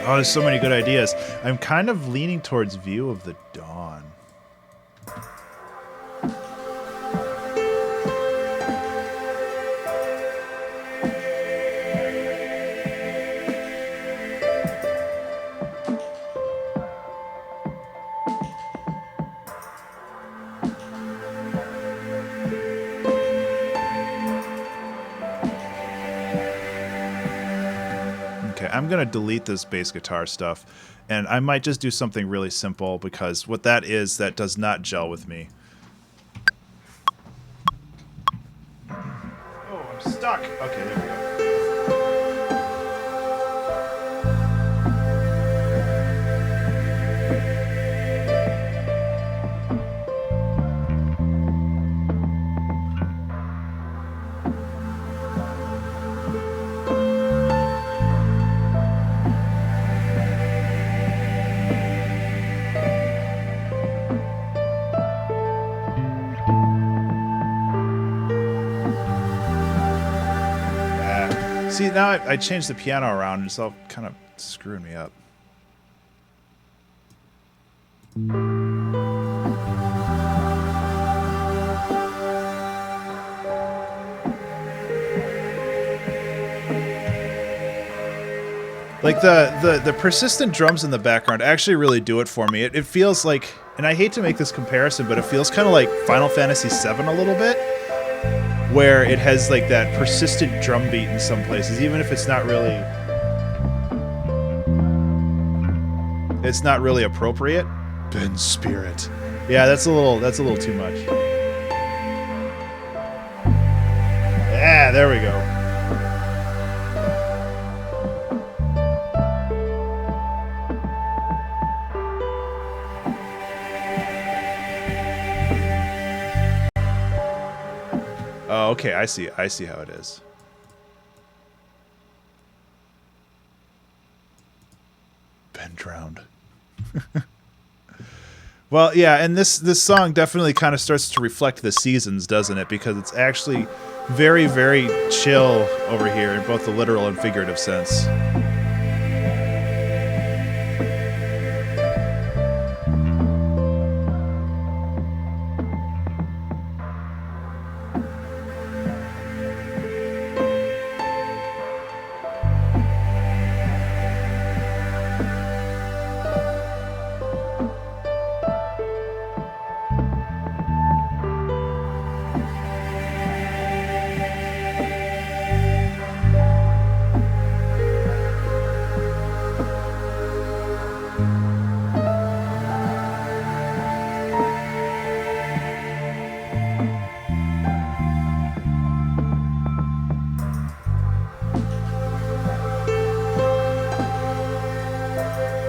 Oh, there's so many good ideas. I'm kind of leaning towards View of the Dawn. I'm going to delete this bass guitar stuff, and I might just do something really simple, because what that is, that does not gel with me. Oh, I'm stuck. Okay, there we go. See, now I changed the piano around, and it's all kind of screwing me up. Like the persistent drums in the background actually really do it for me. It feels like, and I hate to make this comparison, but it feels kind of like Final Fantasy VII a little bit, where it has like that persistent drum beat in some places, even if it's not really appropriate. Ben Spirit. Yeah, that's a little too much. Yeah, there we go. Oh, okay, I see how it is. Ben drowned. Well, yeah, and this song definitely kind of starts to reflect the seasons, doesn't it? Because it's actually very, very chill over here in both the literal and figurative sense.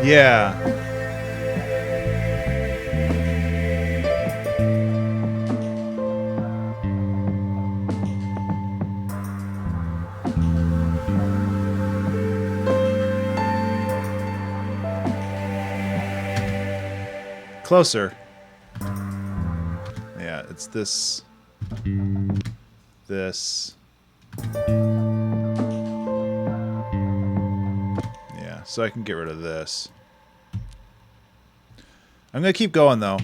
Yeah. Closer. Yeah, it's this. This. Yeah, so I can get rid of this. I'm gonna keep going though.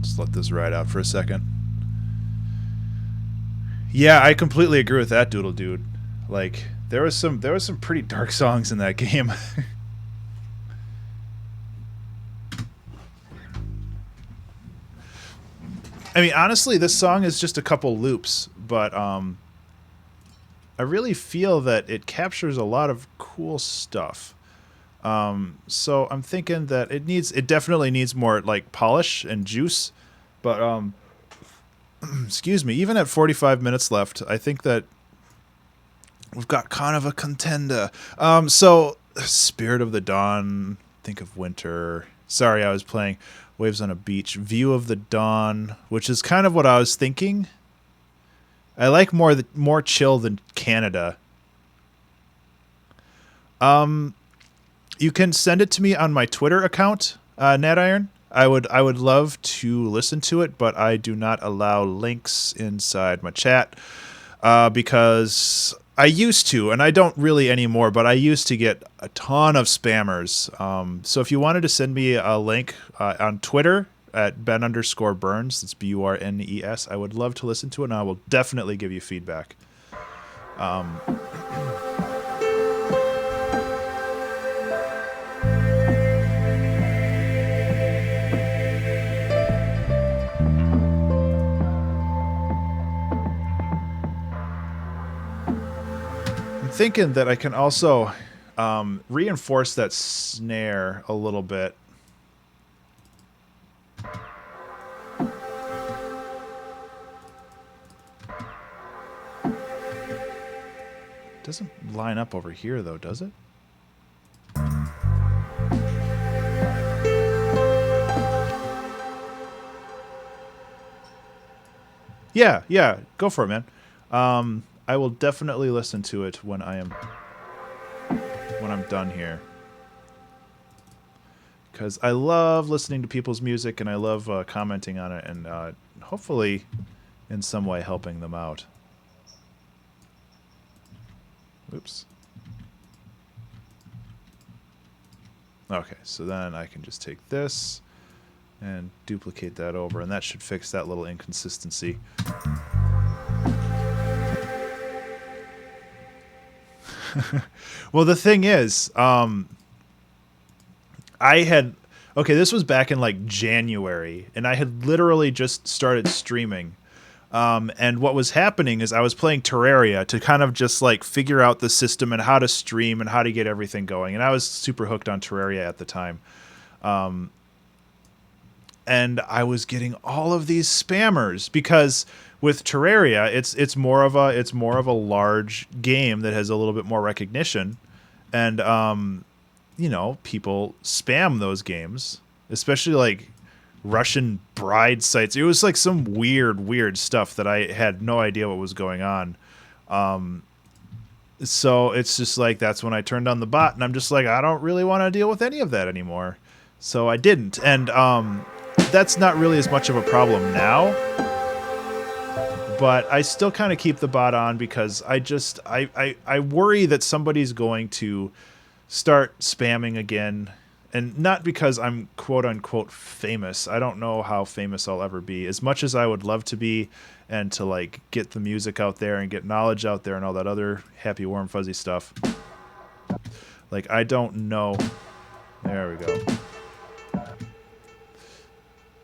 Just let this ride out for a second. Yeah, I completely agree with that, Doodle Dude. Like, there was some pretty dark songs in that game. I mean, honestly, this song is just a couple loops, but I really feel that it captures a lot of cool stuff. So I'm thinking that it definitely needs more like polish and juice, but excuse me, even at 45 minutes left, I think that we've got kind of a contender. So Spirit of the Dawn, think of winter. Sorry, I was playing Waves on a Beach, View of the Dawn, which is kind of what I was thinking. I like more chill than Canada. You can send it to me on my Twitter account, Natiron. I would love to listen to it, but I do not allow links inside my chat because I used to, and I don't really anymore, but I used to get a ton of spammers. So if you wanted to send me a link on Twitter at Ben_Burns, that's BURNES, I would love to listen to it, and I will definitely give you feedback. Thinking that I can also reinforce that snare a little bit. Doesn't line up over here though, does it? Yeah, go for it, man. I will definitely listen to it when I'm done here, because I love listening to people's music and I love commenting on it and hopefully in some way helping them out. Oops. Okay, so then I can just take this and duplicate that over, and that should fix that little inconsistency. Well, the thing is, this was back in like January, and I had literally just started streaming. And what was happening is I was playing Terraria to kind of just like figure out the system and how to stream and how to get everything going. And I was super hooked on Terraria at the time. And I was getting all of these spammers because with Terraria, it's more of a large game that has a little bit more recognition, and people spam those games, especially like Russian bride sites. It was like some weird stuff that I had no idea what was going on. So it's just like that's when I turned on the bot, and I'm just like, I don't really want to deal with any of that anymore. So I didn't, and that's not really as much of a problem now. But I still kind of keep the bot on because I worry that somebody's going to start spamming again. And not because I'm quote unquote famous. I don't know how famous I'll ever be. As much as I would love to be and to like get the music out there and get knowledge out there and all that other happy, warm, fuzzy stuff. Like, I don't know. There we go.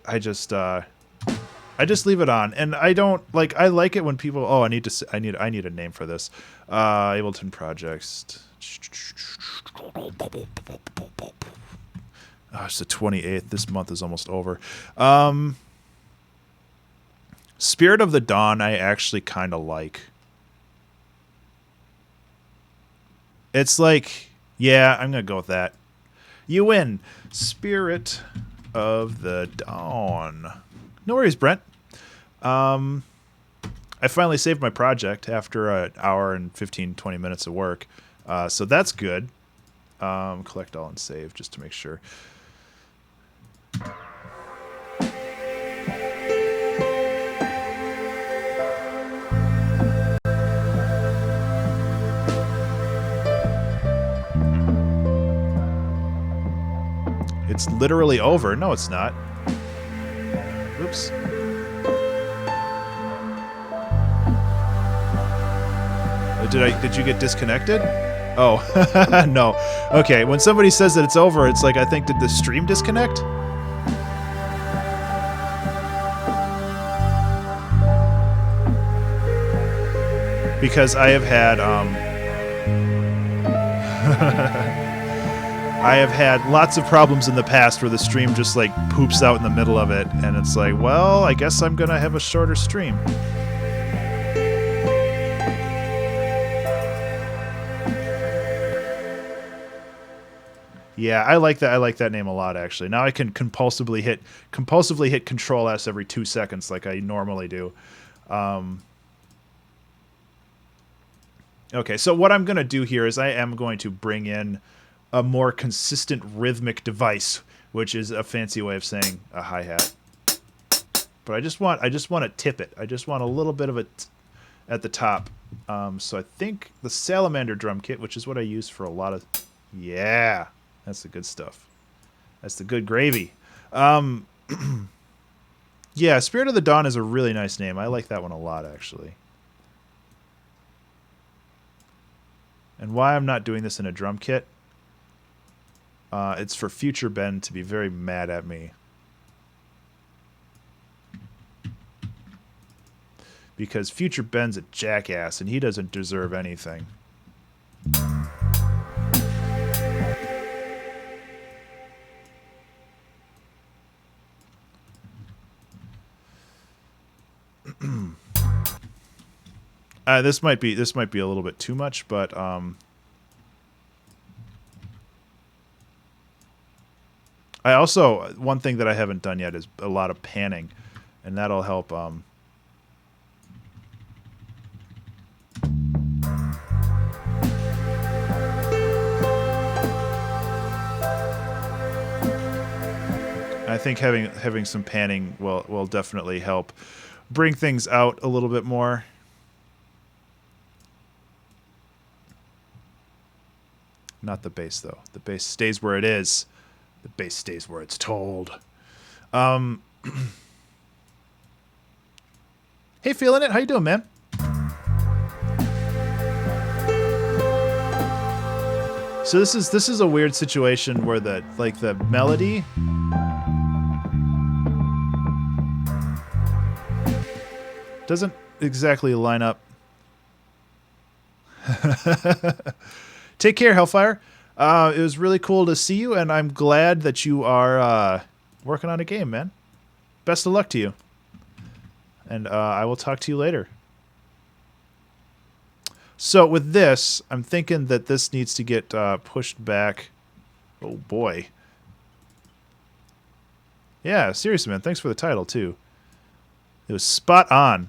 I just leave it on, and I don't like. I like it when people. Oh, I need a name for this. Ableton Projects. Oh, it's the 28th. This month is almost over. Spirit of the Dawn, I actually kind of like. It's like, yeah, I'm gonna go with that. You win. Spirit of the Dawn. No worries, Brent. I finally saved my project after an hour and 15-20 minutes of work. So that's good. Collect all and save just to make sure. It's literally over. No, it's not. Oops. Did you get disconnected? Oh, no. Okay, when somebody says that it's over, it's like, I think, did the stream disconnect? Because I have had, I have had lots of problems in the past where the stream just, like, poops out in the middle of it, and it's like, well, I guess I'm gonna have a shorter stream. Yeah, I like that. I like that name a lot, actually. Now I can compulsively hit Control S every 2 seconds, like I normally do. Okay, so what I'm gonna do here is I am going to bring in a more consistent rhythmic device, which is a fancy way of saying a hi-hat. But I just want to tip it. I just want a little bit of it at the top. So I think the Salamander drum kit, which is what I use for a lot of... Yeah. That's the good stuff. That's the good gravy. Yeah, Spirit of the Dawn is a really nice name. I like that one a lot, actually. And why I'm not doing this in a drum kit, it's for future Ben to be very mad at me. Because future Ben's a jackass, and he doesn't deserve anything. This might be a little bit too much, but I also, one thing that I haven't done yet is a lot of panning, and that'll help. I think having some panning will definitely help bring things out a little bit more. Not the bass, though. The bass stays where it is. The bass stays where it's told. Hey, feeling it? How you doing, man? So this is a weird situation where the melody doesn't exactly line up. Take care, Hellfire. It was really cool to see you, and I'm glad that you are working on a game, man. Best of luck to you. And I will talk to you later. So with this, I'm thinking that this needs to get pushed back. Oh, boy. Yeah, seriously, man. Thanks for the title, too. It was spot on.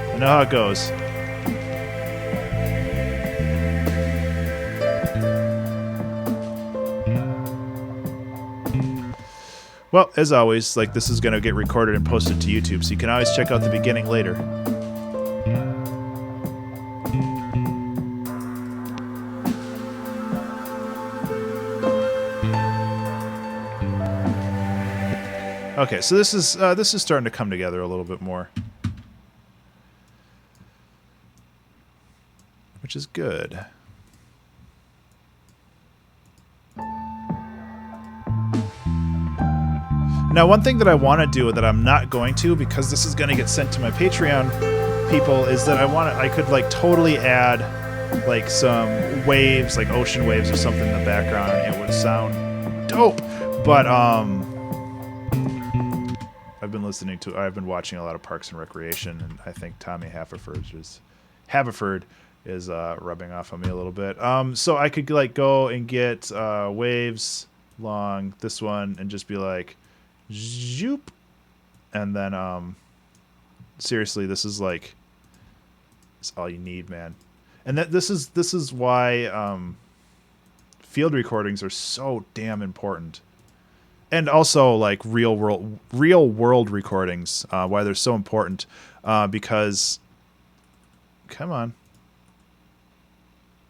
I know how it goes. Well, as always, like, this is going to get recorded and posted to YouTube, so you can always check out the beginning later. Okay, so this is starting to come together a little bit more, which is good. Now, one thing that I want to do that I'm not going to, because this is going to get sent to my Patreon people, is that I could like totally add like some waves, like ocean waves or something in the background, and it would sound dope. But I've been watching a lot of Parks and Recreation, and I think Tommy Haverford is rubbing off on me a little bit. So I could like go and get waves along this one and just be like, zoop, and then seriously, this is like, it's all you need, man. And this is why field recordings are so damn important. And also, like, real world recordings, why they're so important, because, come on,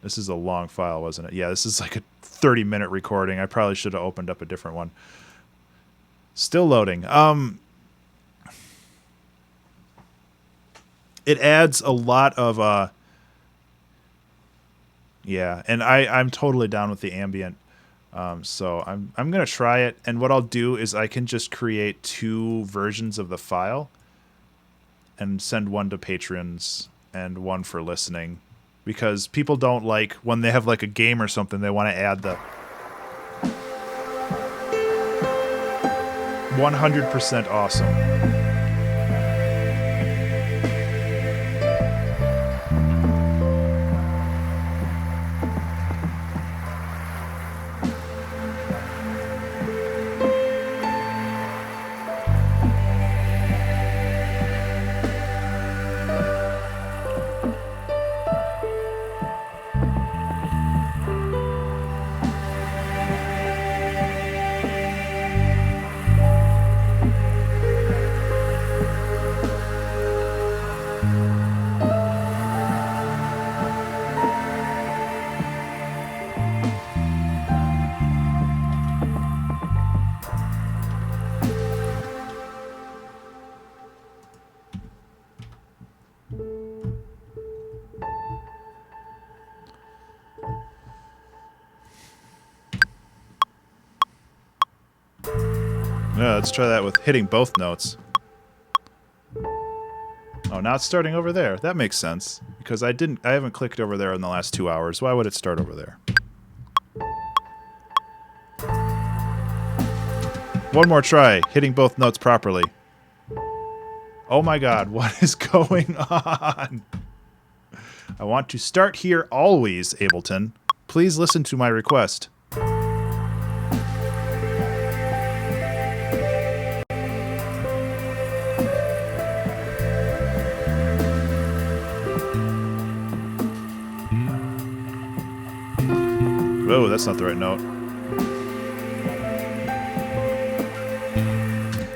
this is a long file, wasn't it? Yeah, this is like a 30-minute recording. I probably should have opened up a different one. Still loading. It adds a lot of yeah, and I'm totally down with the ambient. So I'm gonna try it, and what I'll do is I can just create 2 versions of the file and send one to patrons and one for listening, because people don't like when they have like a game or something, they want to add the 100% awesome. Yeah, let's try that with hitting both notes. Oh, now it's starting over there. That makes sense, because I haven't clicked over there in the last 2 hours. Why would it start over there? One more try, hitting both notes properly. Oh my god, what is going on? I want to start here always, Ableton. Please listen to my request. Whoa, that's not the right note.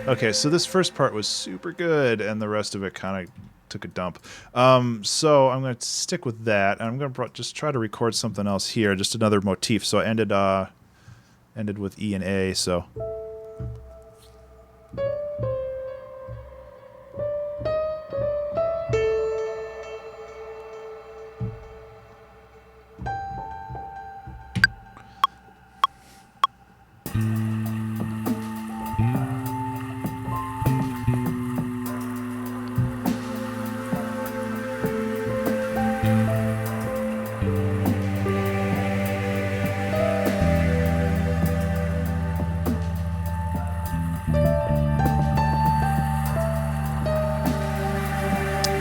Okay, so this first part was super good, and the rest of it kind of took a dump. So I'm going to stick with that, and I'm going to just try to record something else here, just another motif. So I ended with E and A, so...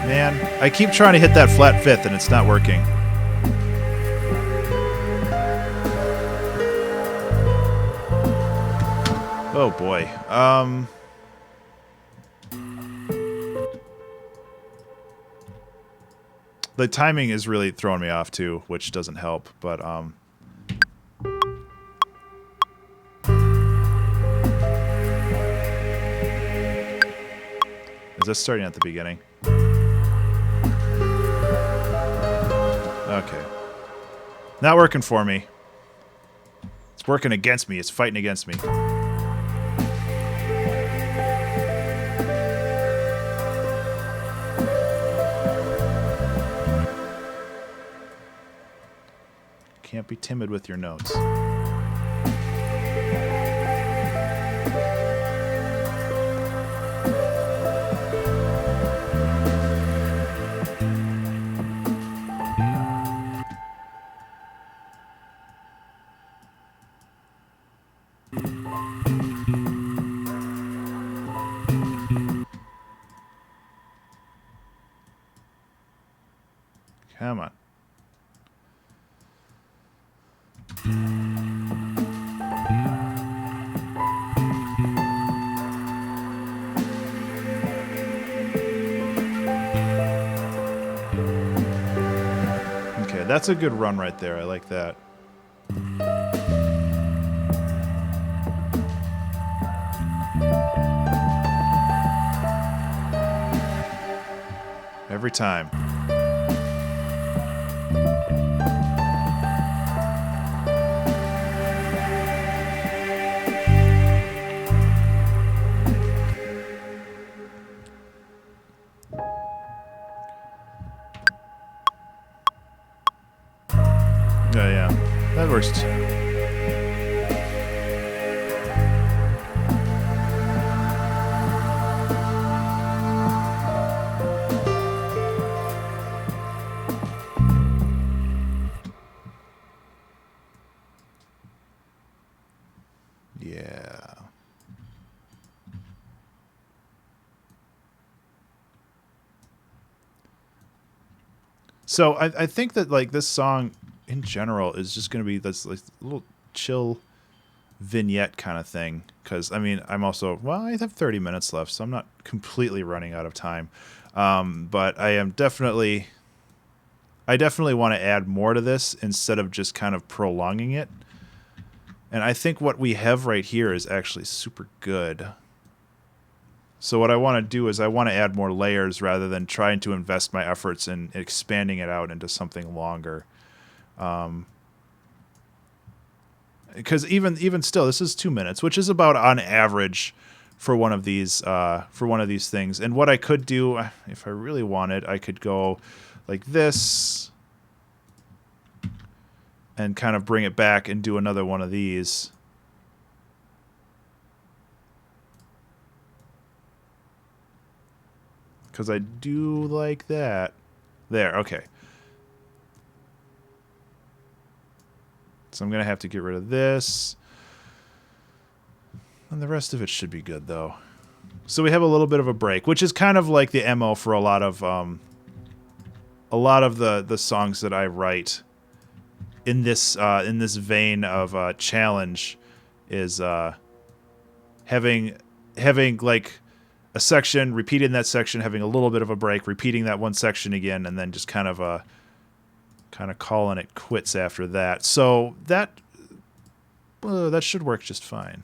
Man, I keep trying to hit that flat fifth and it's not working. Oh boy. The timing is really throwing me off too, which doesn't help, but is this starting at the beginning? Okay. Not working for me. It's working against me. It's fighting against me. Can't be timid with your notes. Come on. Okay, that's a good run right there. I like that. Every time. that works. Yeah. So I think that like this song in general is just going to be this like little chill vignette kind of thing. Because I mean, I'm also I have 30 minutes left, so I'm not completely running out of time. But I definitely want to add more to this instead of just kind of prolonging it. And I think what we have right here is actually super good. So what I want to do is I want to add more layers rather than trying to invest my efforts in expanding it out into something longer. Because even still, this is 2 minutes, which is about on average for one of these things. And what I could do, if I really wanted, I could go like this and kind of bring it back and do another one of these. Because I do like that. There, okay. So I'm going to have to get rid of this. And the rest of it should be good, though. So we have a little bit of a break, which is kind of like the MO for a lot of the songs that I write in this vein of challenge is having like a section, repeating that section, having a little bit of a break, repeating that one section again, and then just kind of calling it quits after that. So that should work just fine.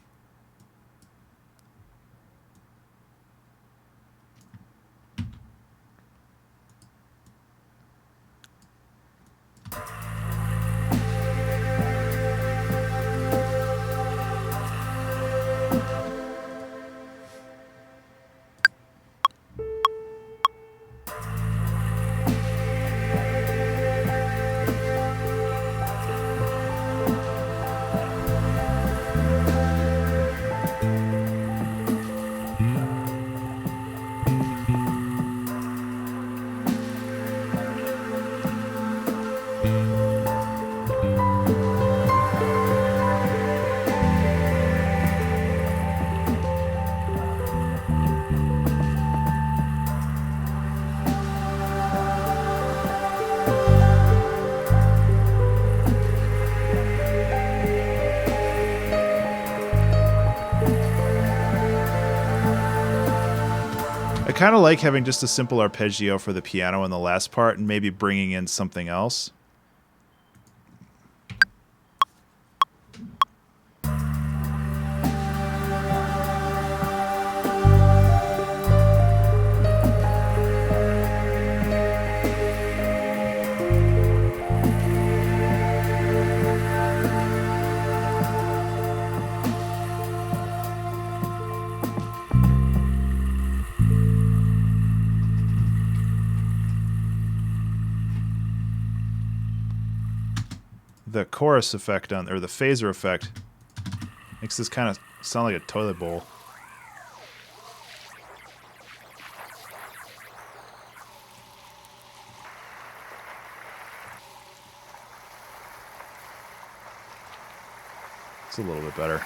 I kind of like having just a simple arpeggio for the piano in the last part and maybe bringing in something else. The chorus effect or the phaser effect makes this kind of sound like a toilet bowl. It's a little bit better.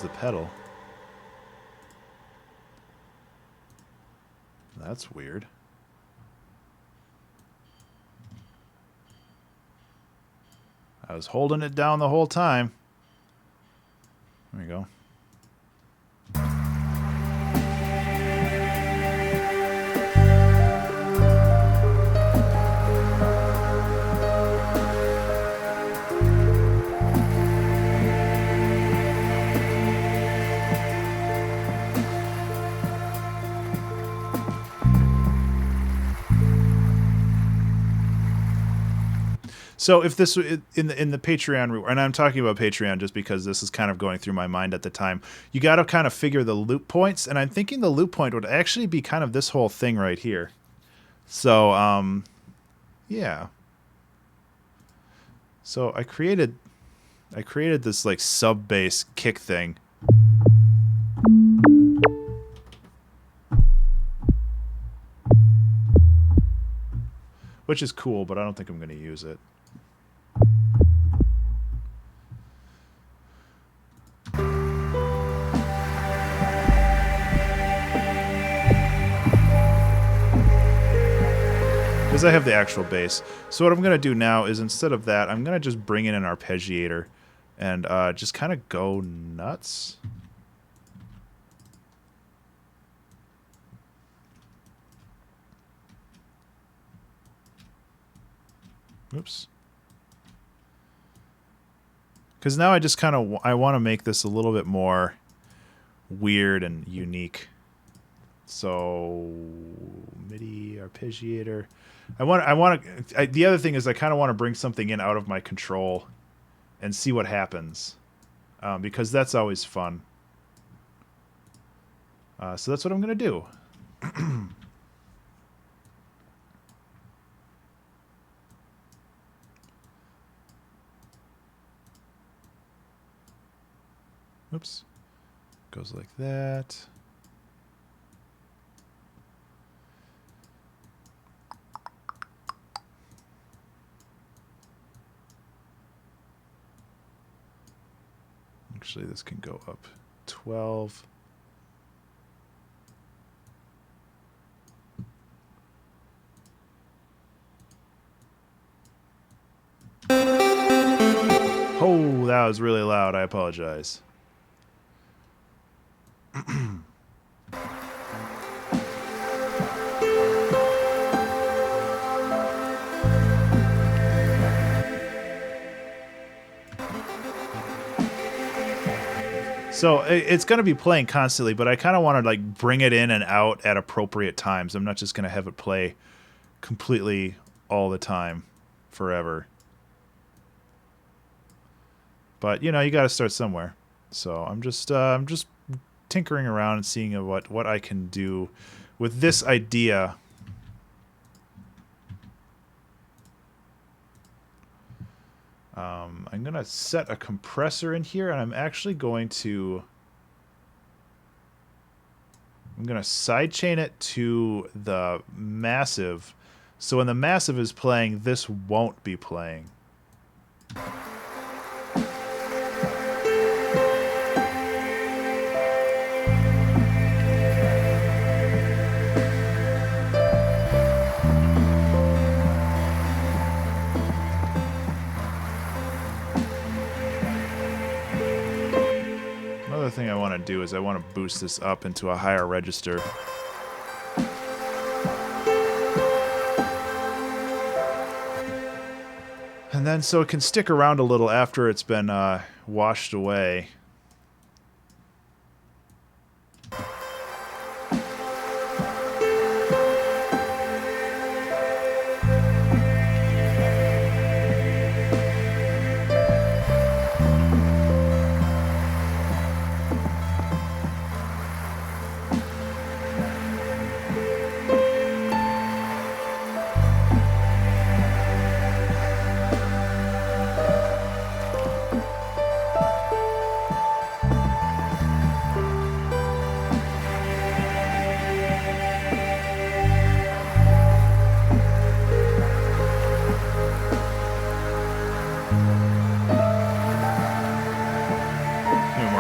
The pedal. That's weird. I was holding it down the whole time. There we go. So if this in the Patreon, and I'm talking about Patreon just because this is kind of going through my mind at the time, you got to kind of figure the loop points, and I'm thinking the loop point would actually be kind of this whole thing right here. So yeah. So I created this like sub bass kick thing. Which is cool, but I don't think I'm going to use it. Because I have the actual bass. So what I'm going to do now is instead of that, I'm going to just bring in an arpeggiator and just kind of go nuts. Oops. Because now I just kind of I want to make this a little bit more weird and unique. So MIDI arpeggiator. The other thing is I kind of want to bring something in out of my control and see what happens, because that's always fun. So that's what I'm gonna do. Oops. Goes like that. Actually, this can go up 12. Oh, that was really loud. I apologize. So it's going to be playing constantly, but I kind of want to like bring it in and out at appropriate times. I'm not just going to have it play completely all the time forever. But, you know, you got to start somewhere. So I'm just tinkering around and seeing what I can do with this idea. I'm going to set a compressor in here, and I'm actually going to sidechain it to the massive. So when the massive is playing, this won't be playing. Thing I want to do is I want to boost this up into a higher register. And then so it can stick around a little after it's been washed away.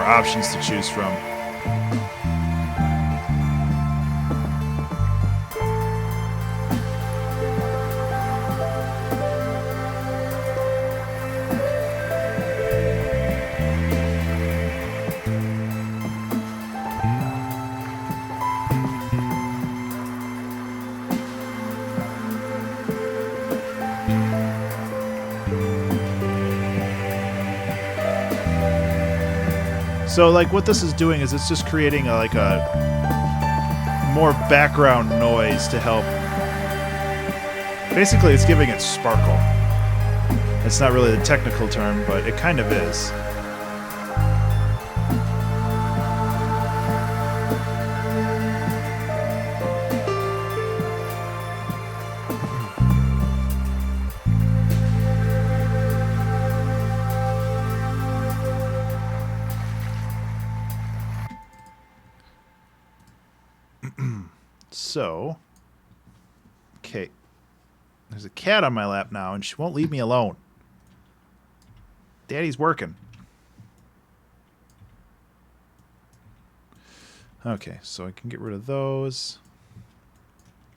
Options to choose from. So, like, what this is doing is it's just creating a more background noise to help. Basically, it's giving it sparkle. It's not really the technical term, but it kind of is. So, okay. There's a cat on my lap now, and she won't leave me alone. Daddy's working. Okay, so I can get rid of those.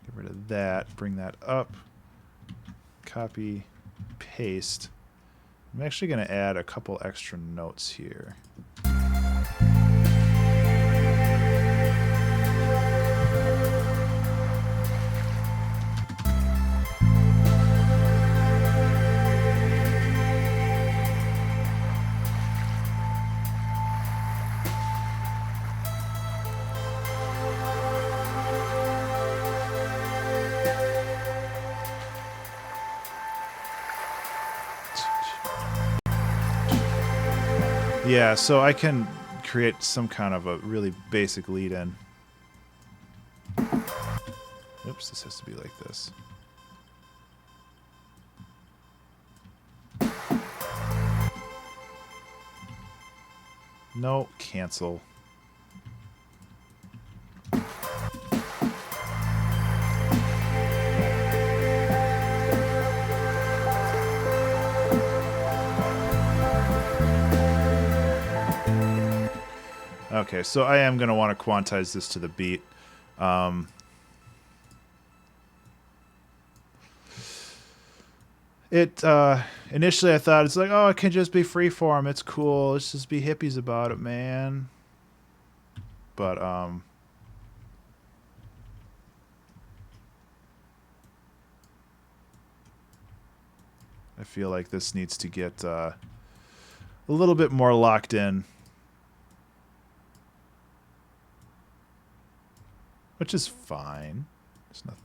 Get rid of that. Bring that up. Copy. Paste. I'm actually going to add a couple extra notes here. Yeah, so I can create some kind of a really basic lead-in. Oops, this has to be like this. No, cancel. Okay, so I am going to want to quantize this to the beat. Initially I thought it's like, oh, it can just be freeform. It's cool. Let's just be hippies about it, man. But, I feel like this needs to get a little bit more locked in. Which is fine. There's nothing.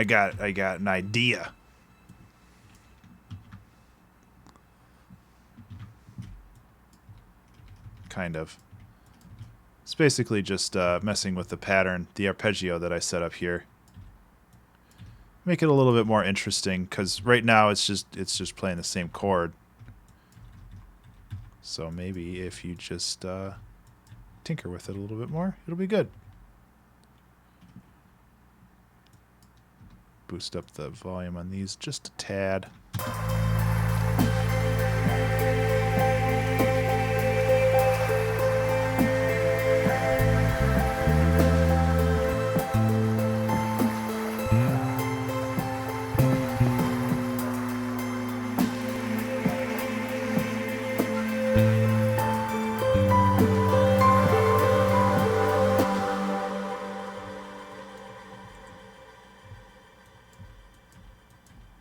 I got an idea. Kind of. It's basically just messing with the pattern, the arpeggio that I set up here. Make it a little bit more interesting, because right now it's just playing the same chord. So maybe if you just tinker with it a little bit more, it'll be good. Boost up the volume on these just a tad.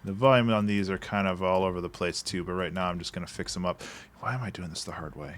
The volume on these are kind of all over the place too, but right now I'm just going to fix them up. Why am I doing this the hard way?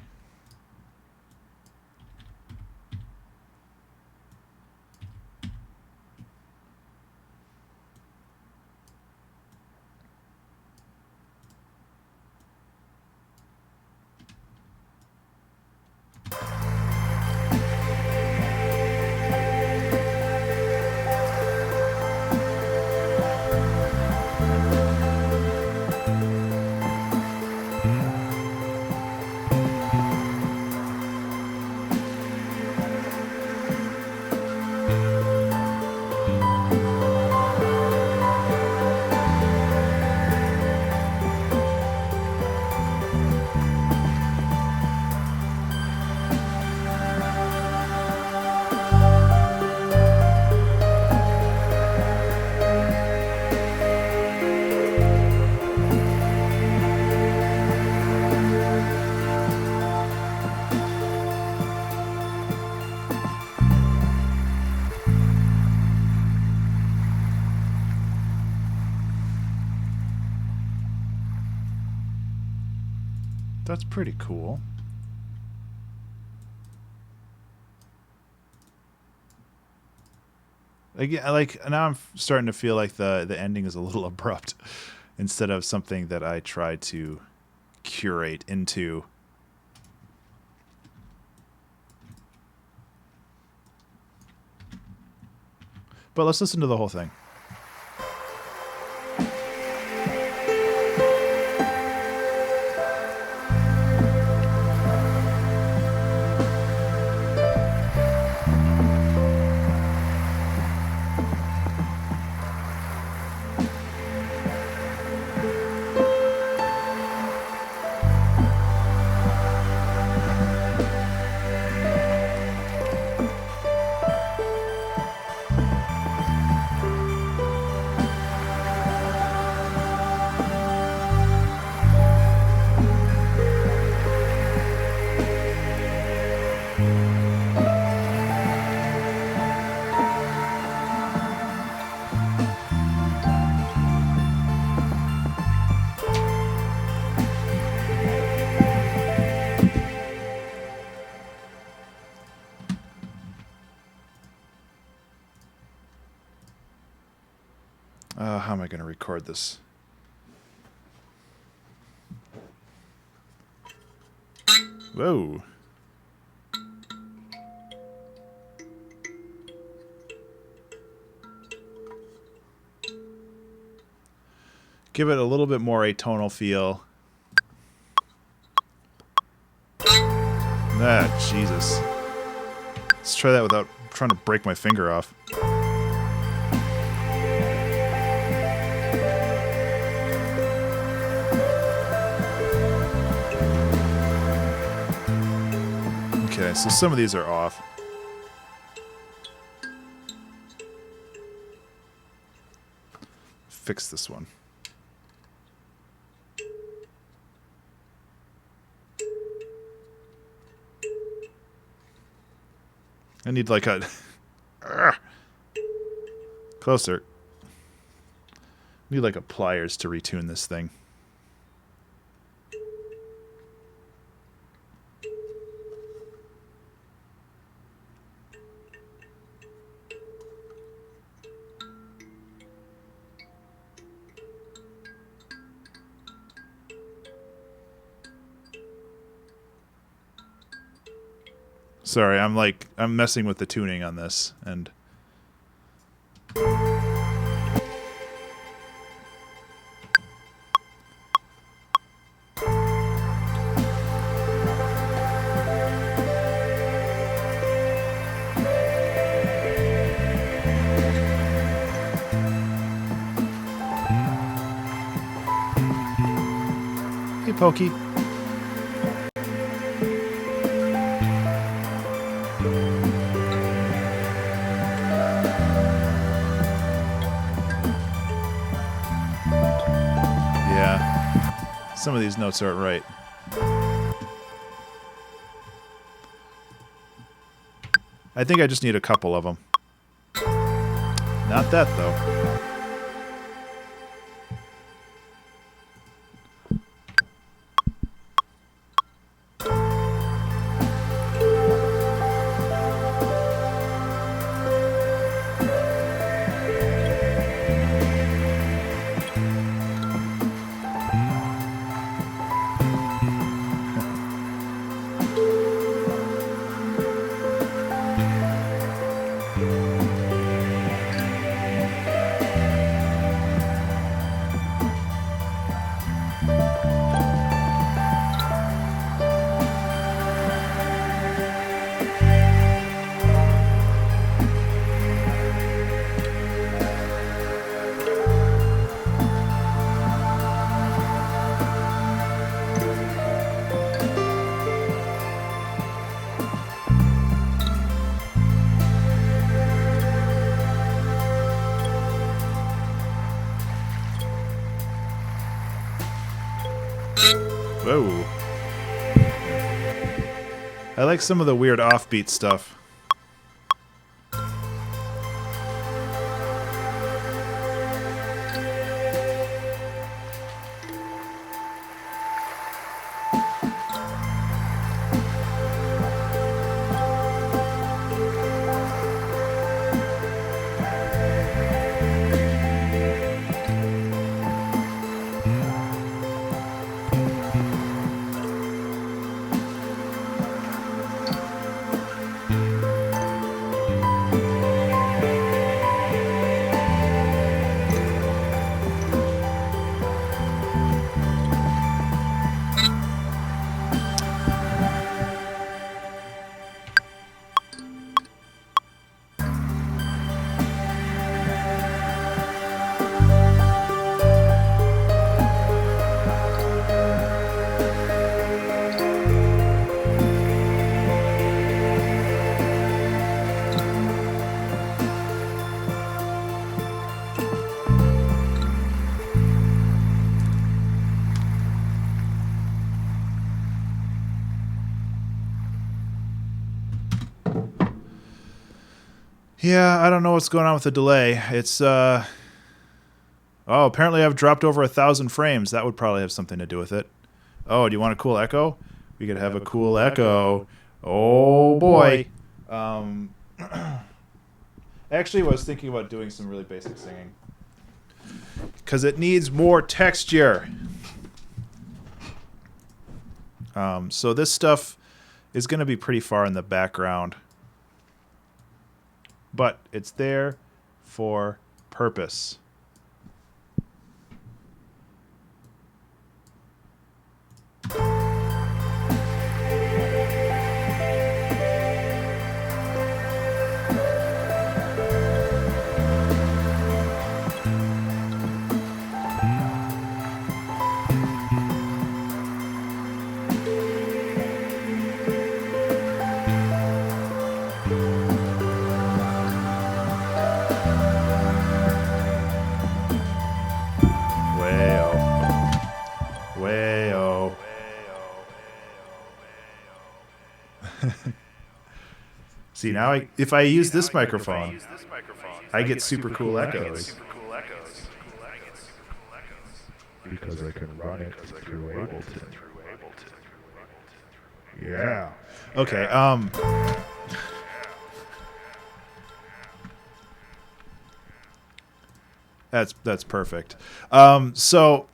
That's pretty cool. Like now I'm starting to feel like the ending is a little abrupt instead of something that I try to curate into. But let's listen to the whole thing. How am I going to record this? Whoa. Give it a little bit more atonal feel. Ah, Jesus. Let's try that without trying to break my finger off. Okay, so some of these are off. Fix this one. I need like a... Closer. I need like a pliers to retune this thing. Sorry, I'm messing with the tuning on this, and... Hey, Pokey. Some of these notes aren't right. I think I just need a couple of them. Not that, though. Whoa. I like some of the weird offbeat stuff. Yeah, I don't know what's going on with the delay. It's oh, apparently I've dropped over 1,000 frames. That would probably have something to do with it. Oh, do you want a cool echo? We could have a cool echo. Oh boy. Actually, I was thinking about doing some really basic singing because it needs more texture. So this stuff is going to be pretty far in the background, but it's there for purpose. See, now if I use this microphone, I get super cool echoes. Because I can run it through Ableton. Yeah. Okay, that's perfect. So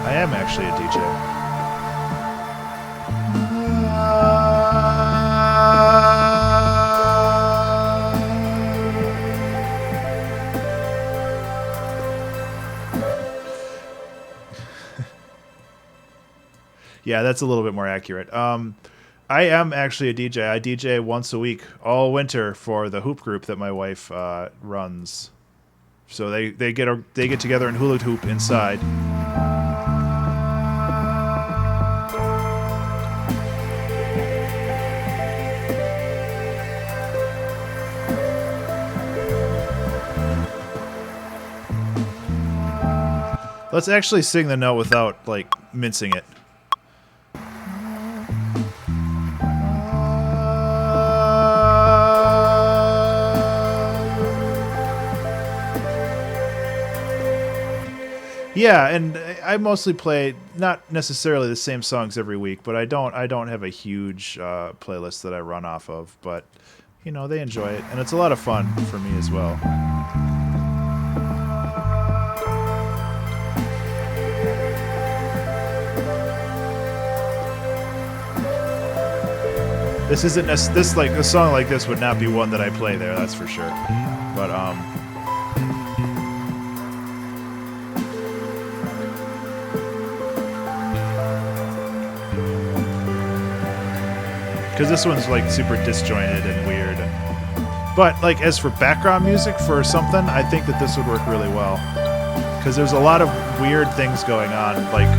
I am actually a DJ. Yeah, that's a little bit more accurate. I am actually a DJ. I DJ once a week, all winter, for the hoop group that my wife runs. So they get together and hula hoop inside. Let's actually sing the note without like mincing it. Yeah, and I mostly play not necessarily the same songs every week, but I don't have a huge playlist that I run off of. But you know, they enjoy it, and it's a lot of fun for me as well. This isn't this like a song like this would not be one that I play there, that's for sure. But because this one's like super disjointed and weird, but like as for background music for something, I think that this would work really well because there's a lot of weird things going on. Like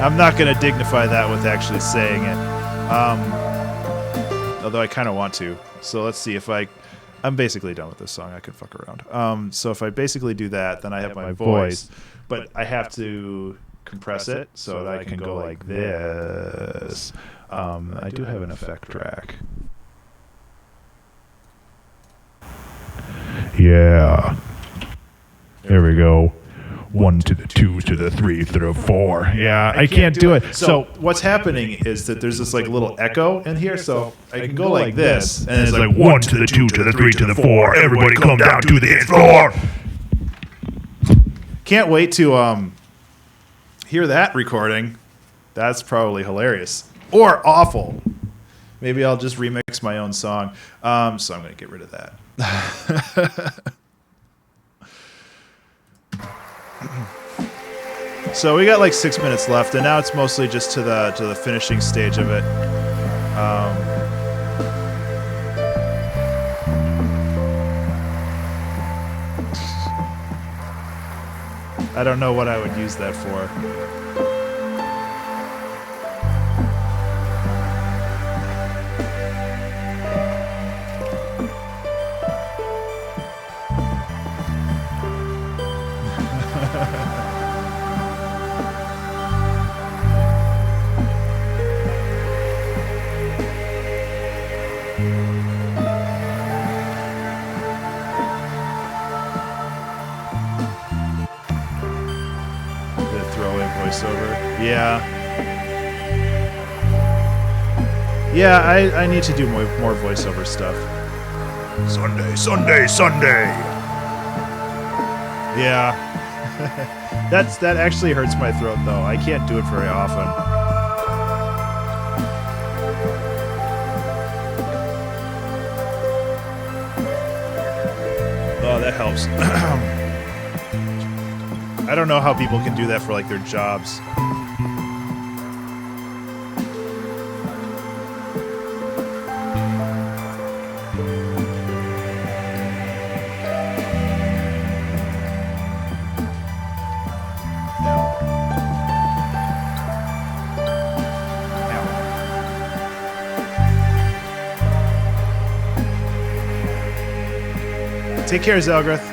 I'm not gonna dignify that with actually saying it, although I kind of want to. So let's see if I'm basically done with this song. I can fuck around. So if I basically do that, then I have my voice, but I have to compress it so that I can go like this. I do have an effect track. Yeah. There we go. 1 to the 2 to the 3 to the 4. Yeah, I can't do it. So what's happening is that there's this like little echo in here, so I can go like this, and it's like 1 to the 2 to the 3 to the 4. Everybody come down to the dance floor. Can't wait to hear that recording. That's probably hilarious or awful. Maybe I'll just remix my own song. So I'm gonna get rid of that. So we got like 6 minutes left, and now it's mostly just to the finishing stage of it. I don't know what I would use that for. Yeah, I need to do more voiceover stuff. Sunday, Sunday, Sunday. Yeah. That actually hurts my throat, though. I can't do it very often. Oh, that helps. I don't know how people can do that for, like, their jobs. Take care, Zelgrith.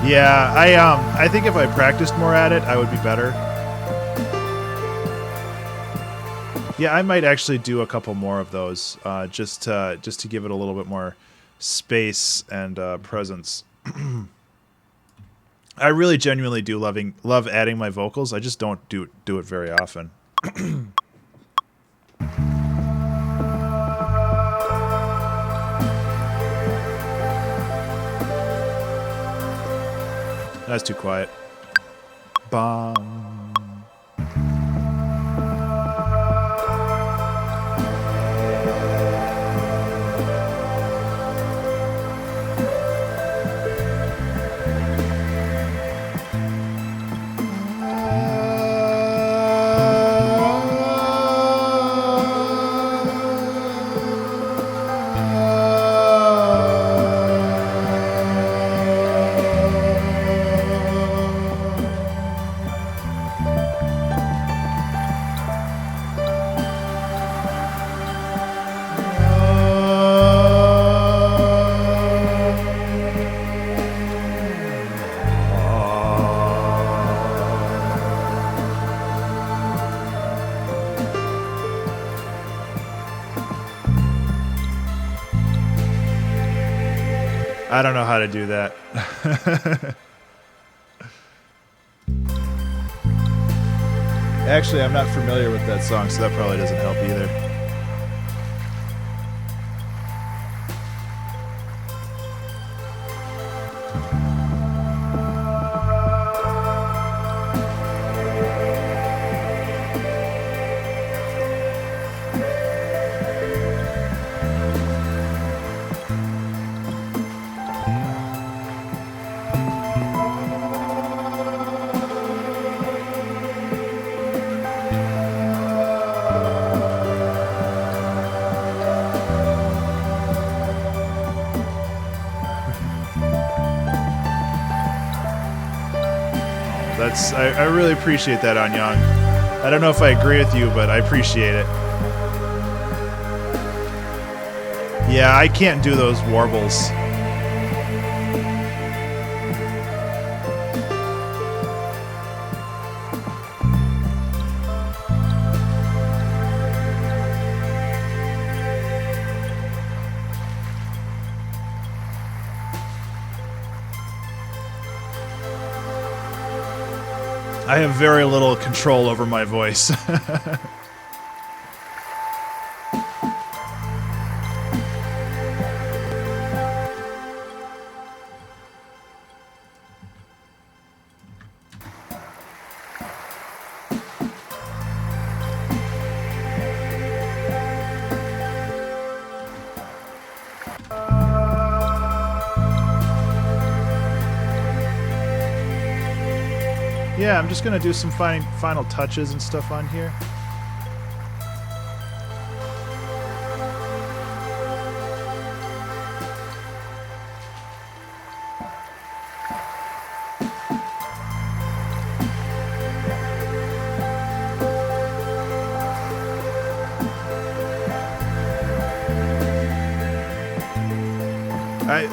Yeah, I think if I practiced more at it, I would be better. Yeah, I might actually do a couple more of those, just to give it a little bit more space and presence. I really genuinely do love adding my vocals. I just don't do it very often. That's too quiet. Bong. I don't know how to do that. Actually, I'm not familiar with that song, so that probably doesn't help either. I really appreciate that, Anyang. I don't know if I agree with you, but I appreciate it. Yeah, I can't do those warbles. I have very little control over my voice. Yeah, I'm just going to do some final touches and stuff on here.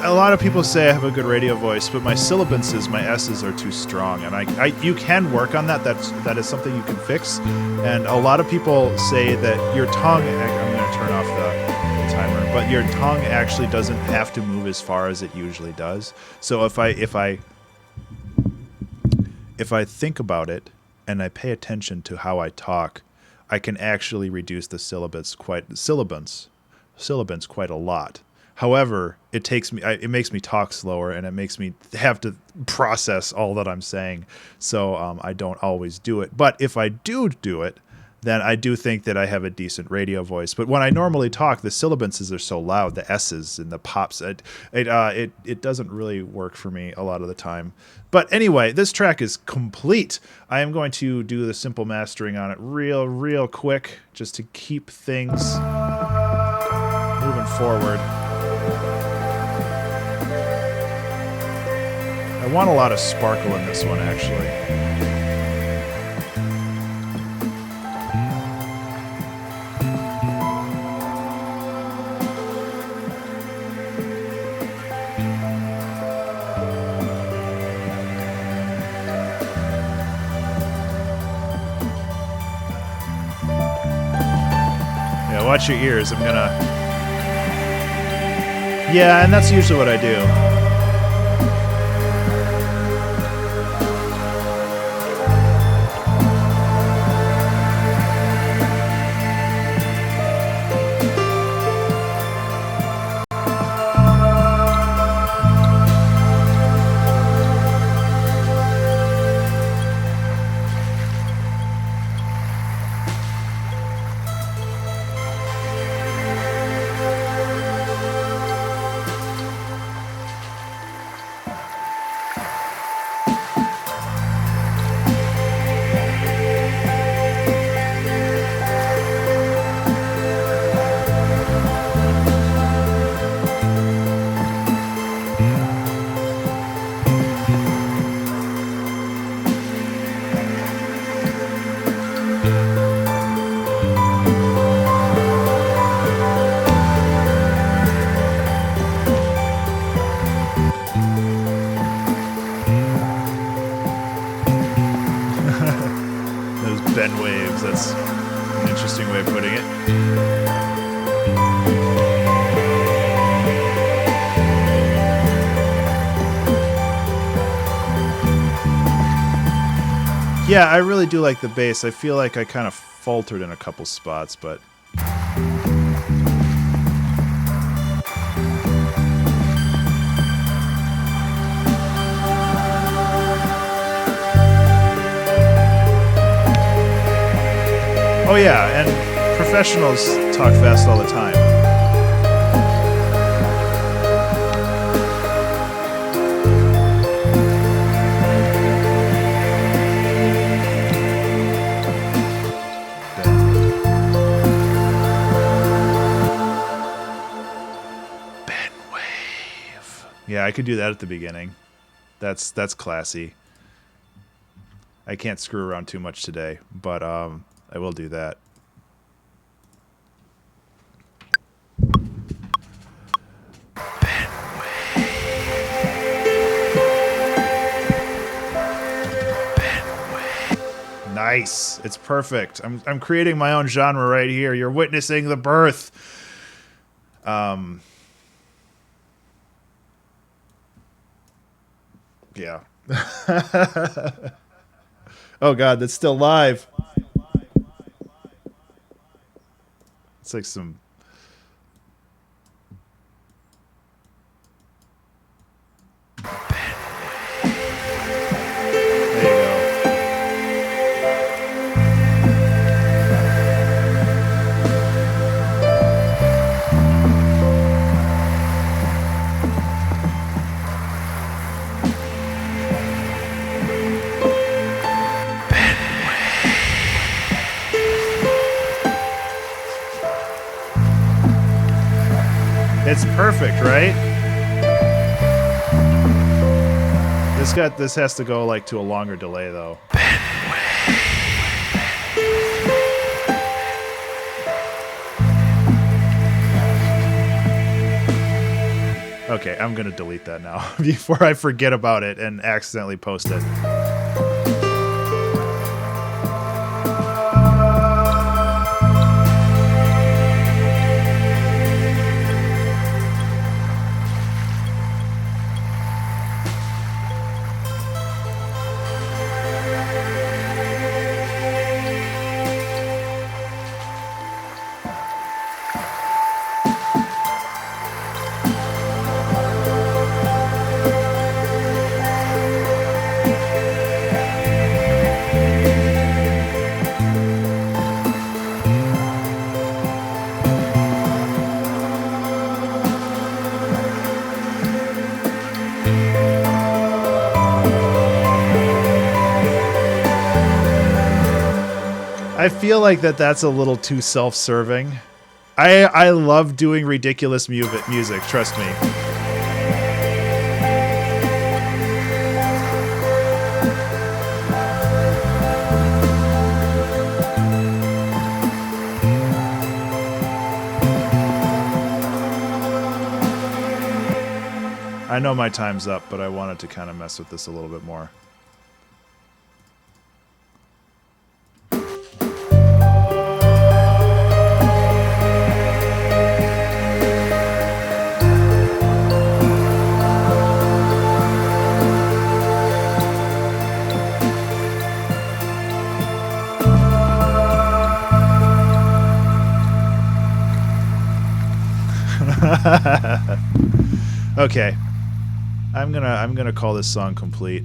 A lot of people say I have a good radio voice, but my sibilances, my S's are too strong, and you can work on that. That is something you can fix. And a lot of people say that your tongue. I'm going to turn off the timer, but your tongue actually doesn't have to move as far as it usually does. So if I think about it and I pay attention to how I talk, I can actually reduce the syllabus quite a lot. However, it makes me talk slower, and it makes me have to process all that I'm saying. So I don't always do it. But if I do it, then I do think that I have a decent radio voice. But when I normally talk, the sibilances are so loud, the S's and the pops, it doesn't really work for me a lot of the time. But anyway, this track is complete. I am going to do the simple mastering on it real quick, just to keep things moving forward. I want a lot of sparkle in this one, actually. Watch your ears. I'm gonna... Yeah, and that's usually what I do. Ben waves, that's an interesting way of putting it. Yeah, I really do like the bass. I feel like I kind of faltered in a couple spots, but... Oh yeah, and professionals talk fast all the time. Ben wave. Yeah, I could do that at the beginning. That's classy. I can't screw around too much today, but I will do that. Nice. It's perfect. I'm creating my own genre right here. You're witnessing the birth. Yeah. Oh God, that's still live. It's like some... There you go. It's perfect, right? This has to go like to a longer delay though. Okay, I'm gonna delete that now before I forget about it and accidentally post it. I feel like that's a little too self-serving. I love doing ridiculous music, trust me. I know my time's up, but I wanted to kind of mess with this a little bit more. Okay. I'm gonna call this song complete.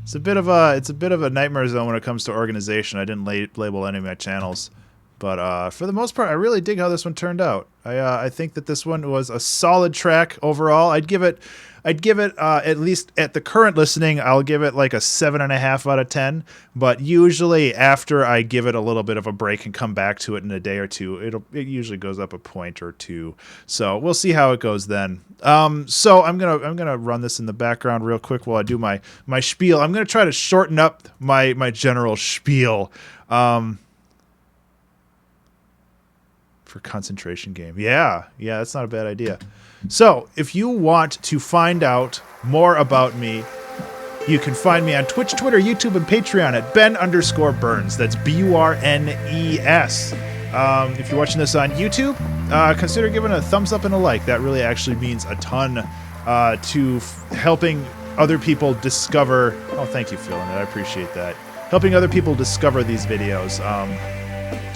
It's a bit of a nightmare zone when it comes to organization. I didn't label any of my channels, but for the most part, I really dig how this one turned out. I think that this one was a solid track overall. I'd give it at least at the current listening, I'll give it like a 7.5 out of 10. But usually after I give it a little bit of a break and come back to it in a day or two, it usually goes up a point or two. So we'll see how it goes then. So I'm gonna run this in the background real quick while I do my spiel. I'm gonna try to shorten up my general spiel. For concentration game. Yeah, that's not a bad idea. So, if you want to find out more about me, you can find me on Twitch, Twitter, YouTube, and Patreon at Ben_Burns. That's BURNES. If you're watching this on YouTube, consider giving a thumbs up and a like. That really actually means a ton to helping other people discover... Oh, thank you, Phil. I appreciate that. Helping other people discover these videos.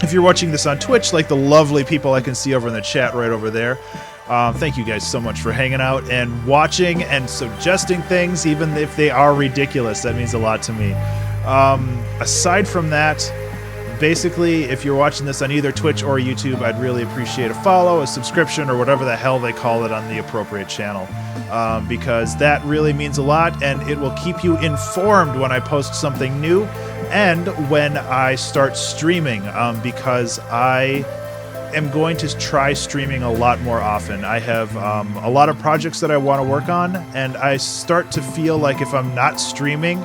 If you're watching this on Twitch, like the lovely people I can see over in the chat right over there, thank you guys so much for hanging out and watching and suggesting things, even if they are ridiculous. That means a lot to me. Aside from that, basically, if you're watching this on either Twitch or YouTube, I'd really appreciate a follow, a subscription, or whatever the hell they call it on the appropriate channel, because that really means a lot, and it will keep you informed when I post something new and when I start streaming, because I am going to try streaming a lot more often. I have a lot of projects that I want to work on, and I start to feel like if I'm not streaming,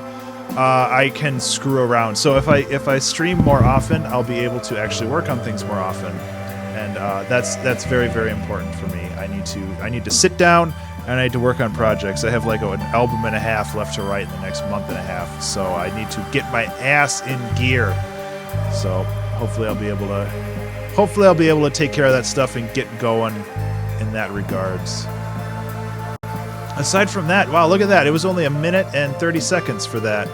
I can screw around. So if I stream more often, I'll be able to actually work on things more often, and that's very, very important for me. I need to sit down and I need to work on projects. I have like an album and a half left to write in the next month and a half, so I need to get my ass in gear. So hopefully I'll be able to take care of that stuff and get going in that regards. Aside from that, wow, look at that. It was only 1 minute and 30 seconds for that.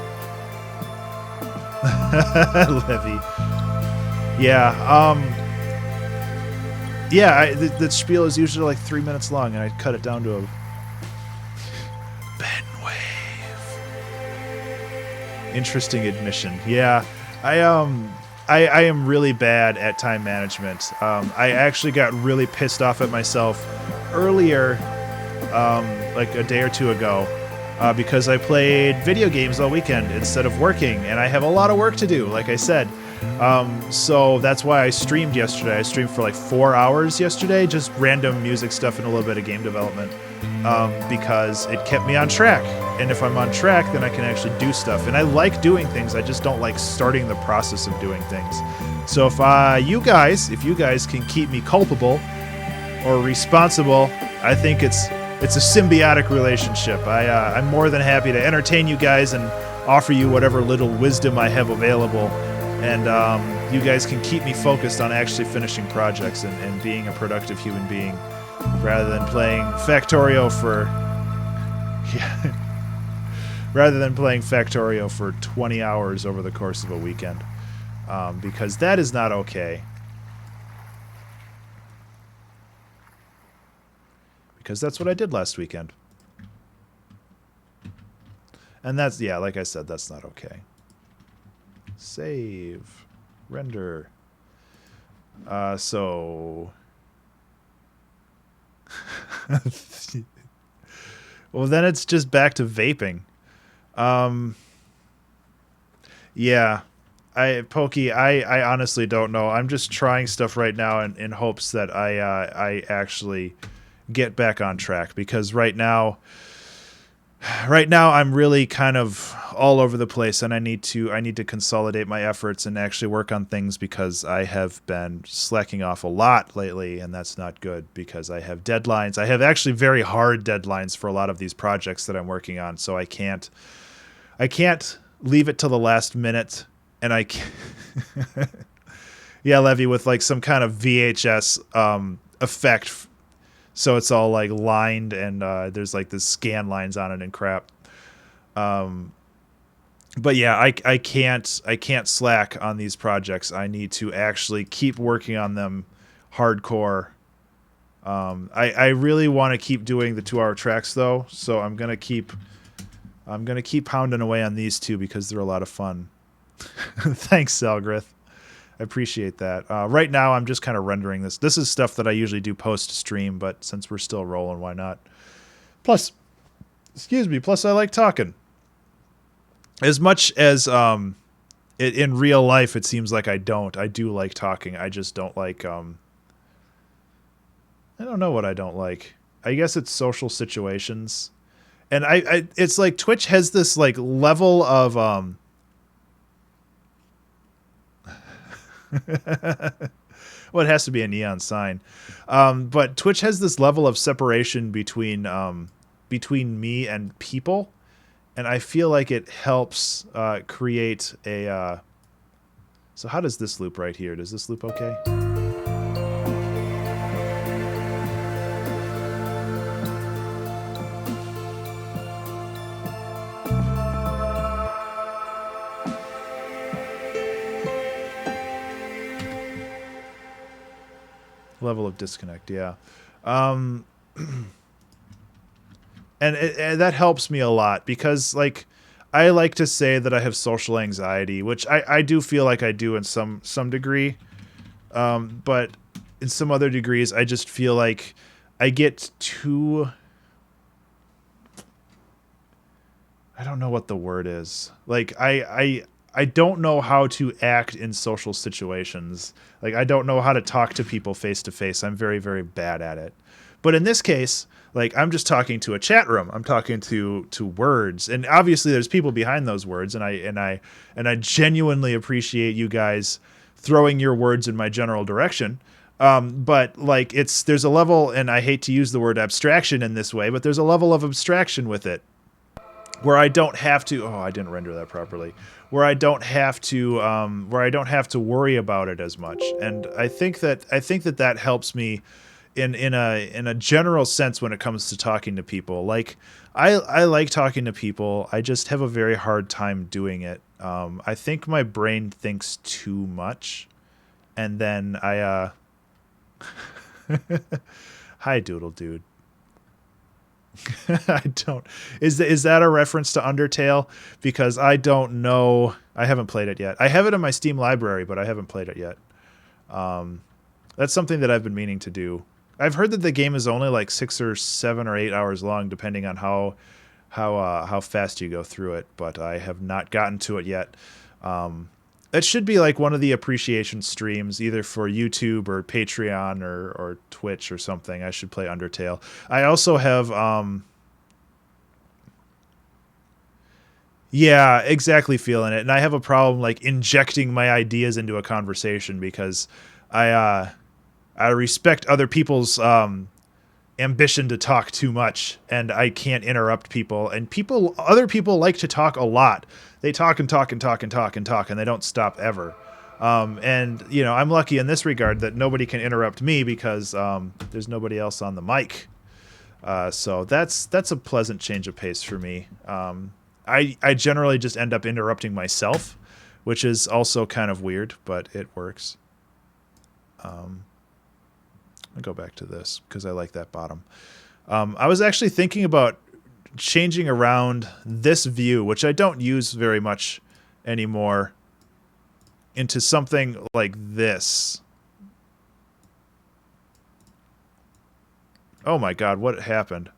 Levy. Yeah, the spiel is usually like 3 minutes long, and I cut it down to a Benwave. Interesting admission. Yeah, I am really bad at time management. I actually got really pissed off at myself earlier, like a day or two ago, because I played video games all weekend instead of working, and I have a lot of work to do, like I said. So that's why I streamed yesterday. I streamed for like 4 hours yesterday, just random music stuff and a little bit of game development, because it kept me on track. And if I'm on track, then I can actually do stuff. And I like doing things. I just don't like starting the process of doing things. So if you guys can keep me culpable or responsible, I think it's a symbiotic relationship. I'm more than happy to entertain you guys and offer you whatever little wisdom I have available. And you guys can keep me focused on actually finishing projects and being a productive human being, rather than playing Factorio for 20 hours over the course of a weekend, because that is not okay. Because that's what I did last weekend. And that's, yeah, like I said, that's not okay. Save. Render. So... well, then it's just back to vaping. Yeah. Pokey, I honestly don't know. I'm just trying stuff right now in hopes that I actually get back on track, because right now I'm really kind of all over the place, and I need to consolidate my efforts and actually work on things, because I have been slacking off a lot lately, and that's not good because I have deadlines. I have actually very hard deadlines for a lot of these projects that I'm working on, so I can't leave it till the last minute, and I can't yeah, Levy, with like some kind of VHS effect, so it's all like lined, and there's like the scan lines on it and crap. But yeah, I can't slack on these projects. I need to actually keep working on them hardcore. I really want to keep doing the 2-hour tracks though, so I'm gonna keep pounding away on these two because they're a lot of fun. Thanks, Selgrith. I appreciate that. Right now, I'm just kind of rendering this. This is stuff that I usually do post-stream, but since we're still rolling, why not? Plus, I like talking. As much as in real life, it seems like I don't. I do like talking. I just don't like... I don't know what I don't like. I guess it's social situations. And it's like Twitch has this like level of... well, it has to be a neon sign. But Twitch has this level of separation between me and people, and I feel like it helps create a... So how does this loop right here? Does this loop okay? Level of disconnect, yeah. And that helps me a lot, because like I like to say that I have social anxiety, which I do feel like I do in some degree, but in some other degrees I just feel like I get too... I don't know what the word is. Like I don't know how to act in social situations. Like, I don't know how to talk to people face to face. I'm very, very bad at it. But in this case, like, I'm just talking to a chat room. I'm talking to words, and obviously there's people behind those words, and I genuinely appreciate you guys throwing your words in my general direction. But like, there's a level, and I hate to use the word abstraction in this way, but there's a level of abstraction with it, where I don't have to... Oh, I didn't render that properly. Where I don't have to worry about it as much. And I think that helps me in a general sense when it comes to talking to people. Like, I like talking to people. I just have a very hard time doing it. I think my brain thinks too much, and then I hi, Doodle Dude. I don't... Is that a reference to Undertale? Because I don't know. I haven't played it yet. I have it in my Steam library, but I haven't played it yet. That's something that I've been meaning to do. I've heard that the game is only like 6 or 7 or 8 hours long, depending on how fast you go through it. But I have not gotten to it yet. That should be like one of the appreciation streams, either for YouTube or Patreon or Twitch or something. I should play Undertale. I also have... yeah, exactly, feeling it. And I have a problem like injecting my ideas into a conversation, because I respect other people's ambition to talk too much, and I can't interrupt people. And other people like to talk a lot. They talk and talk and talk and talk and talk, and they don't stop ever. And you know, I'm lucky in this regard that nobody can interrupt me, because there's nobody else on the mic. So that's a pleasant change of pace for me. I generally just end up interrupting myself, which is also kind of weird, but it works. I'll go back to this because I like that bottom. I was actually thinking about changing around this view, which I don't use very much anymore, into something like this. Oh my god, what happened?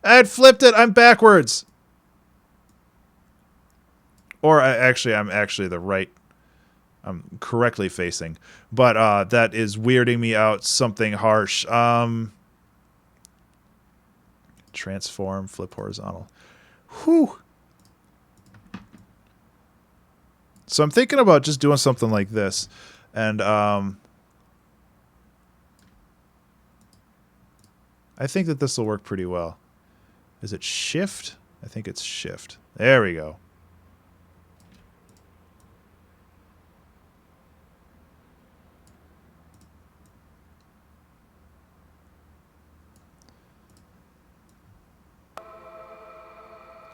I had flipped it! I'm backwards! Or I'm actually the right... I'm correctly facing. But that is weirding me out something harsh. Transform, flip horizontal. Whew. So I'm thinking about just doing something like this. And I think that this will work pretty well. Is it shift? I think it's shift. There we go.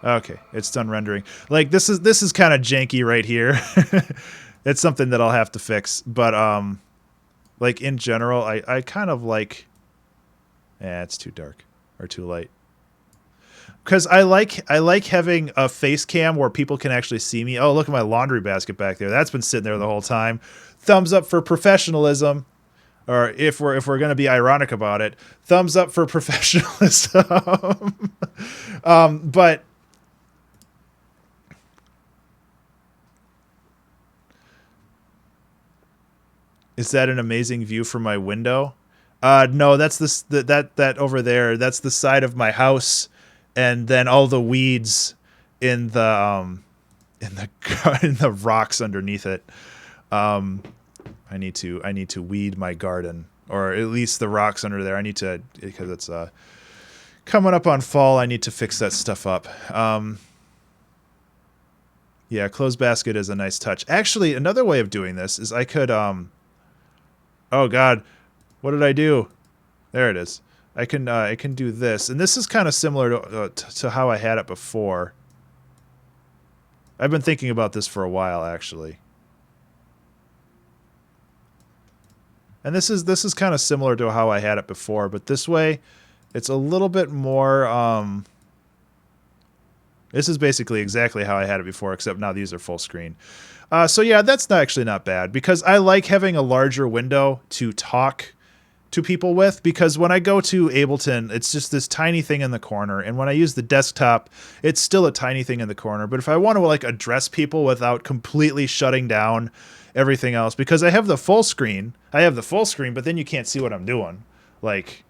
Okay, it's done rendering. Like this is kind of janky right here. It's something that I'll have to fix, but like in general, I kind of like. It's too dark or too light. Because I like having a face cam where people can actually see me. Oh, look at my laundry basket back there. That's been sitting there the whole time. Thumbs up for professionalism. Or if we're going to be ironic about it, thumbs up for professionalism. But is that an amazing view from my window? No, that's that over there. That's the side of my house, and then all the weeds in the in the rocks underneath it. I need to weed my garden, or at least the rocks under there. I need to, because it's coming up on fall. I need to fix that stuff up. Yeah, closed basket is a nice touch. Actually, another way of doing this is I could oh God, what did I do? There it is. I can do this, and this is kind of similar to how I had it before. I've been thinking about this for a while, actually. And this is kind of similar to how I had it before, but this way, it's a little bit more. This is basically exactly how I had it before, except now these are full screen. So yeah, that's actually not bad, because I like having a larger window to talk to people with, because when I go to Ableton, it's just this tiny thing in the corner, and when I use the desktop, it's still a tiny thing in the corner. But if I want to like address people without completely shutting down everything else, because I have the full screen, but then you can't see what I'm doing. Like,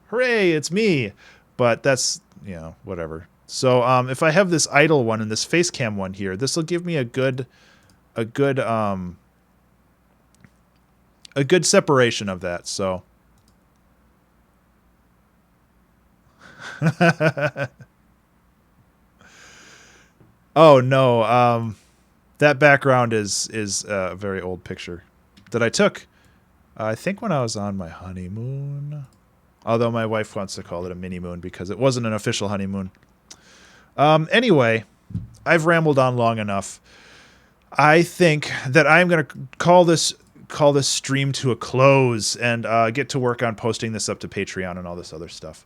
hooray, it's me. But that's, you know, whatever. So if I have this idle one and this face cam one here, this will give me a good separation of that. So oh no, that background is a very old picture that I took, I think when I was on my honeymoon. Although my wife wants to call it a mini moon because it wasn't an official honeymoon. Anyway, I've rambled on long enough. I think that I'm going to call this stream to a close and get to work on posting this up to Patreon and all this other stuff.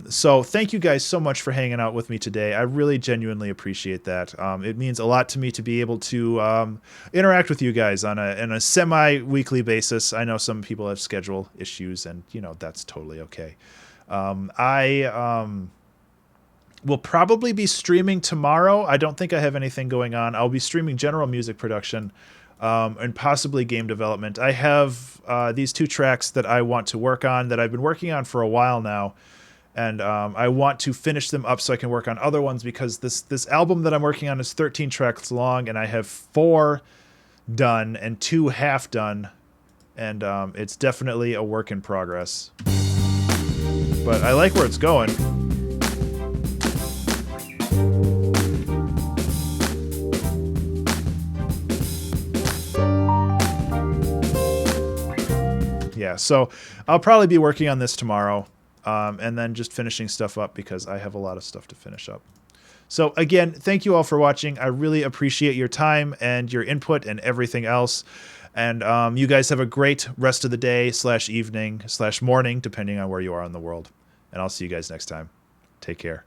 So thank you guys so much for hanging out with me today. I really genuinely appreciate that. It means a lot to me to be able to interact with you guys on a semi-weekly basis. I know some people have schedule issues, and you know that's totally okay. I will probably be streaming tomorrow. I don't think I have anything going on. I'll be streaming general music production and possibly game development. I have these 2 tracks that I want to work on that I've been working on for a while now. And I want to finish them up so I can work on other ones, because this album that I'm working on is 13 tracks long, and I have 4 done and 2 half done. And it's definitely a work in progress. But I like where it's going. Yeah, so I'll probably be working on this tomorrow, and then just finishing stuff up because I have a lot of stuff to finish up. So again, thank you all for watching. I really appreciate your time and your input and everything else. And you guys have a great rest of the day / evening / morning, depending on where you are in the world. And I'll see you guys next time. Take care.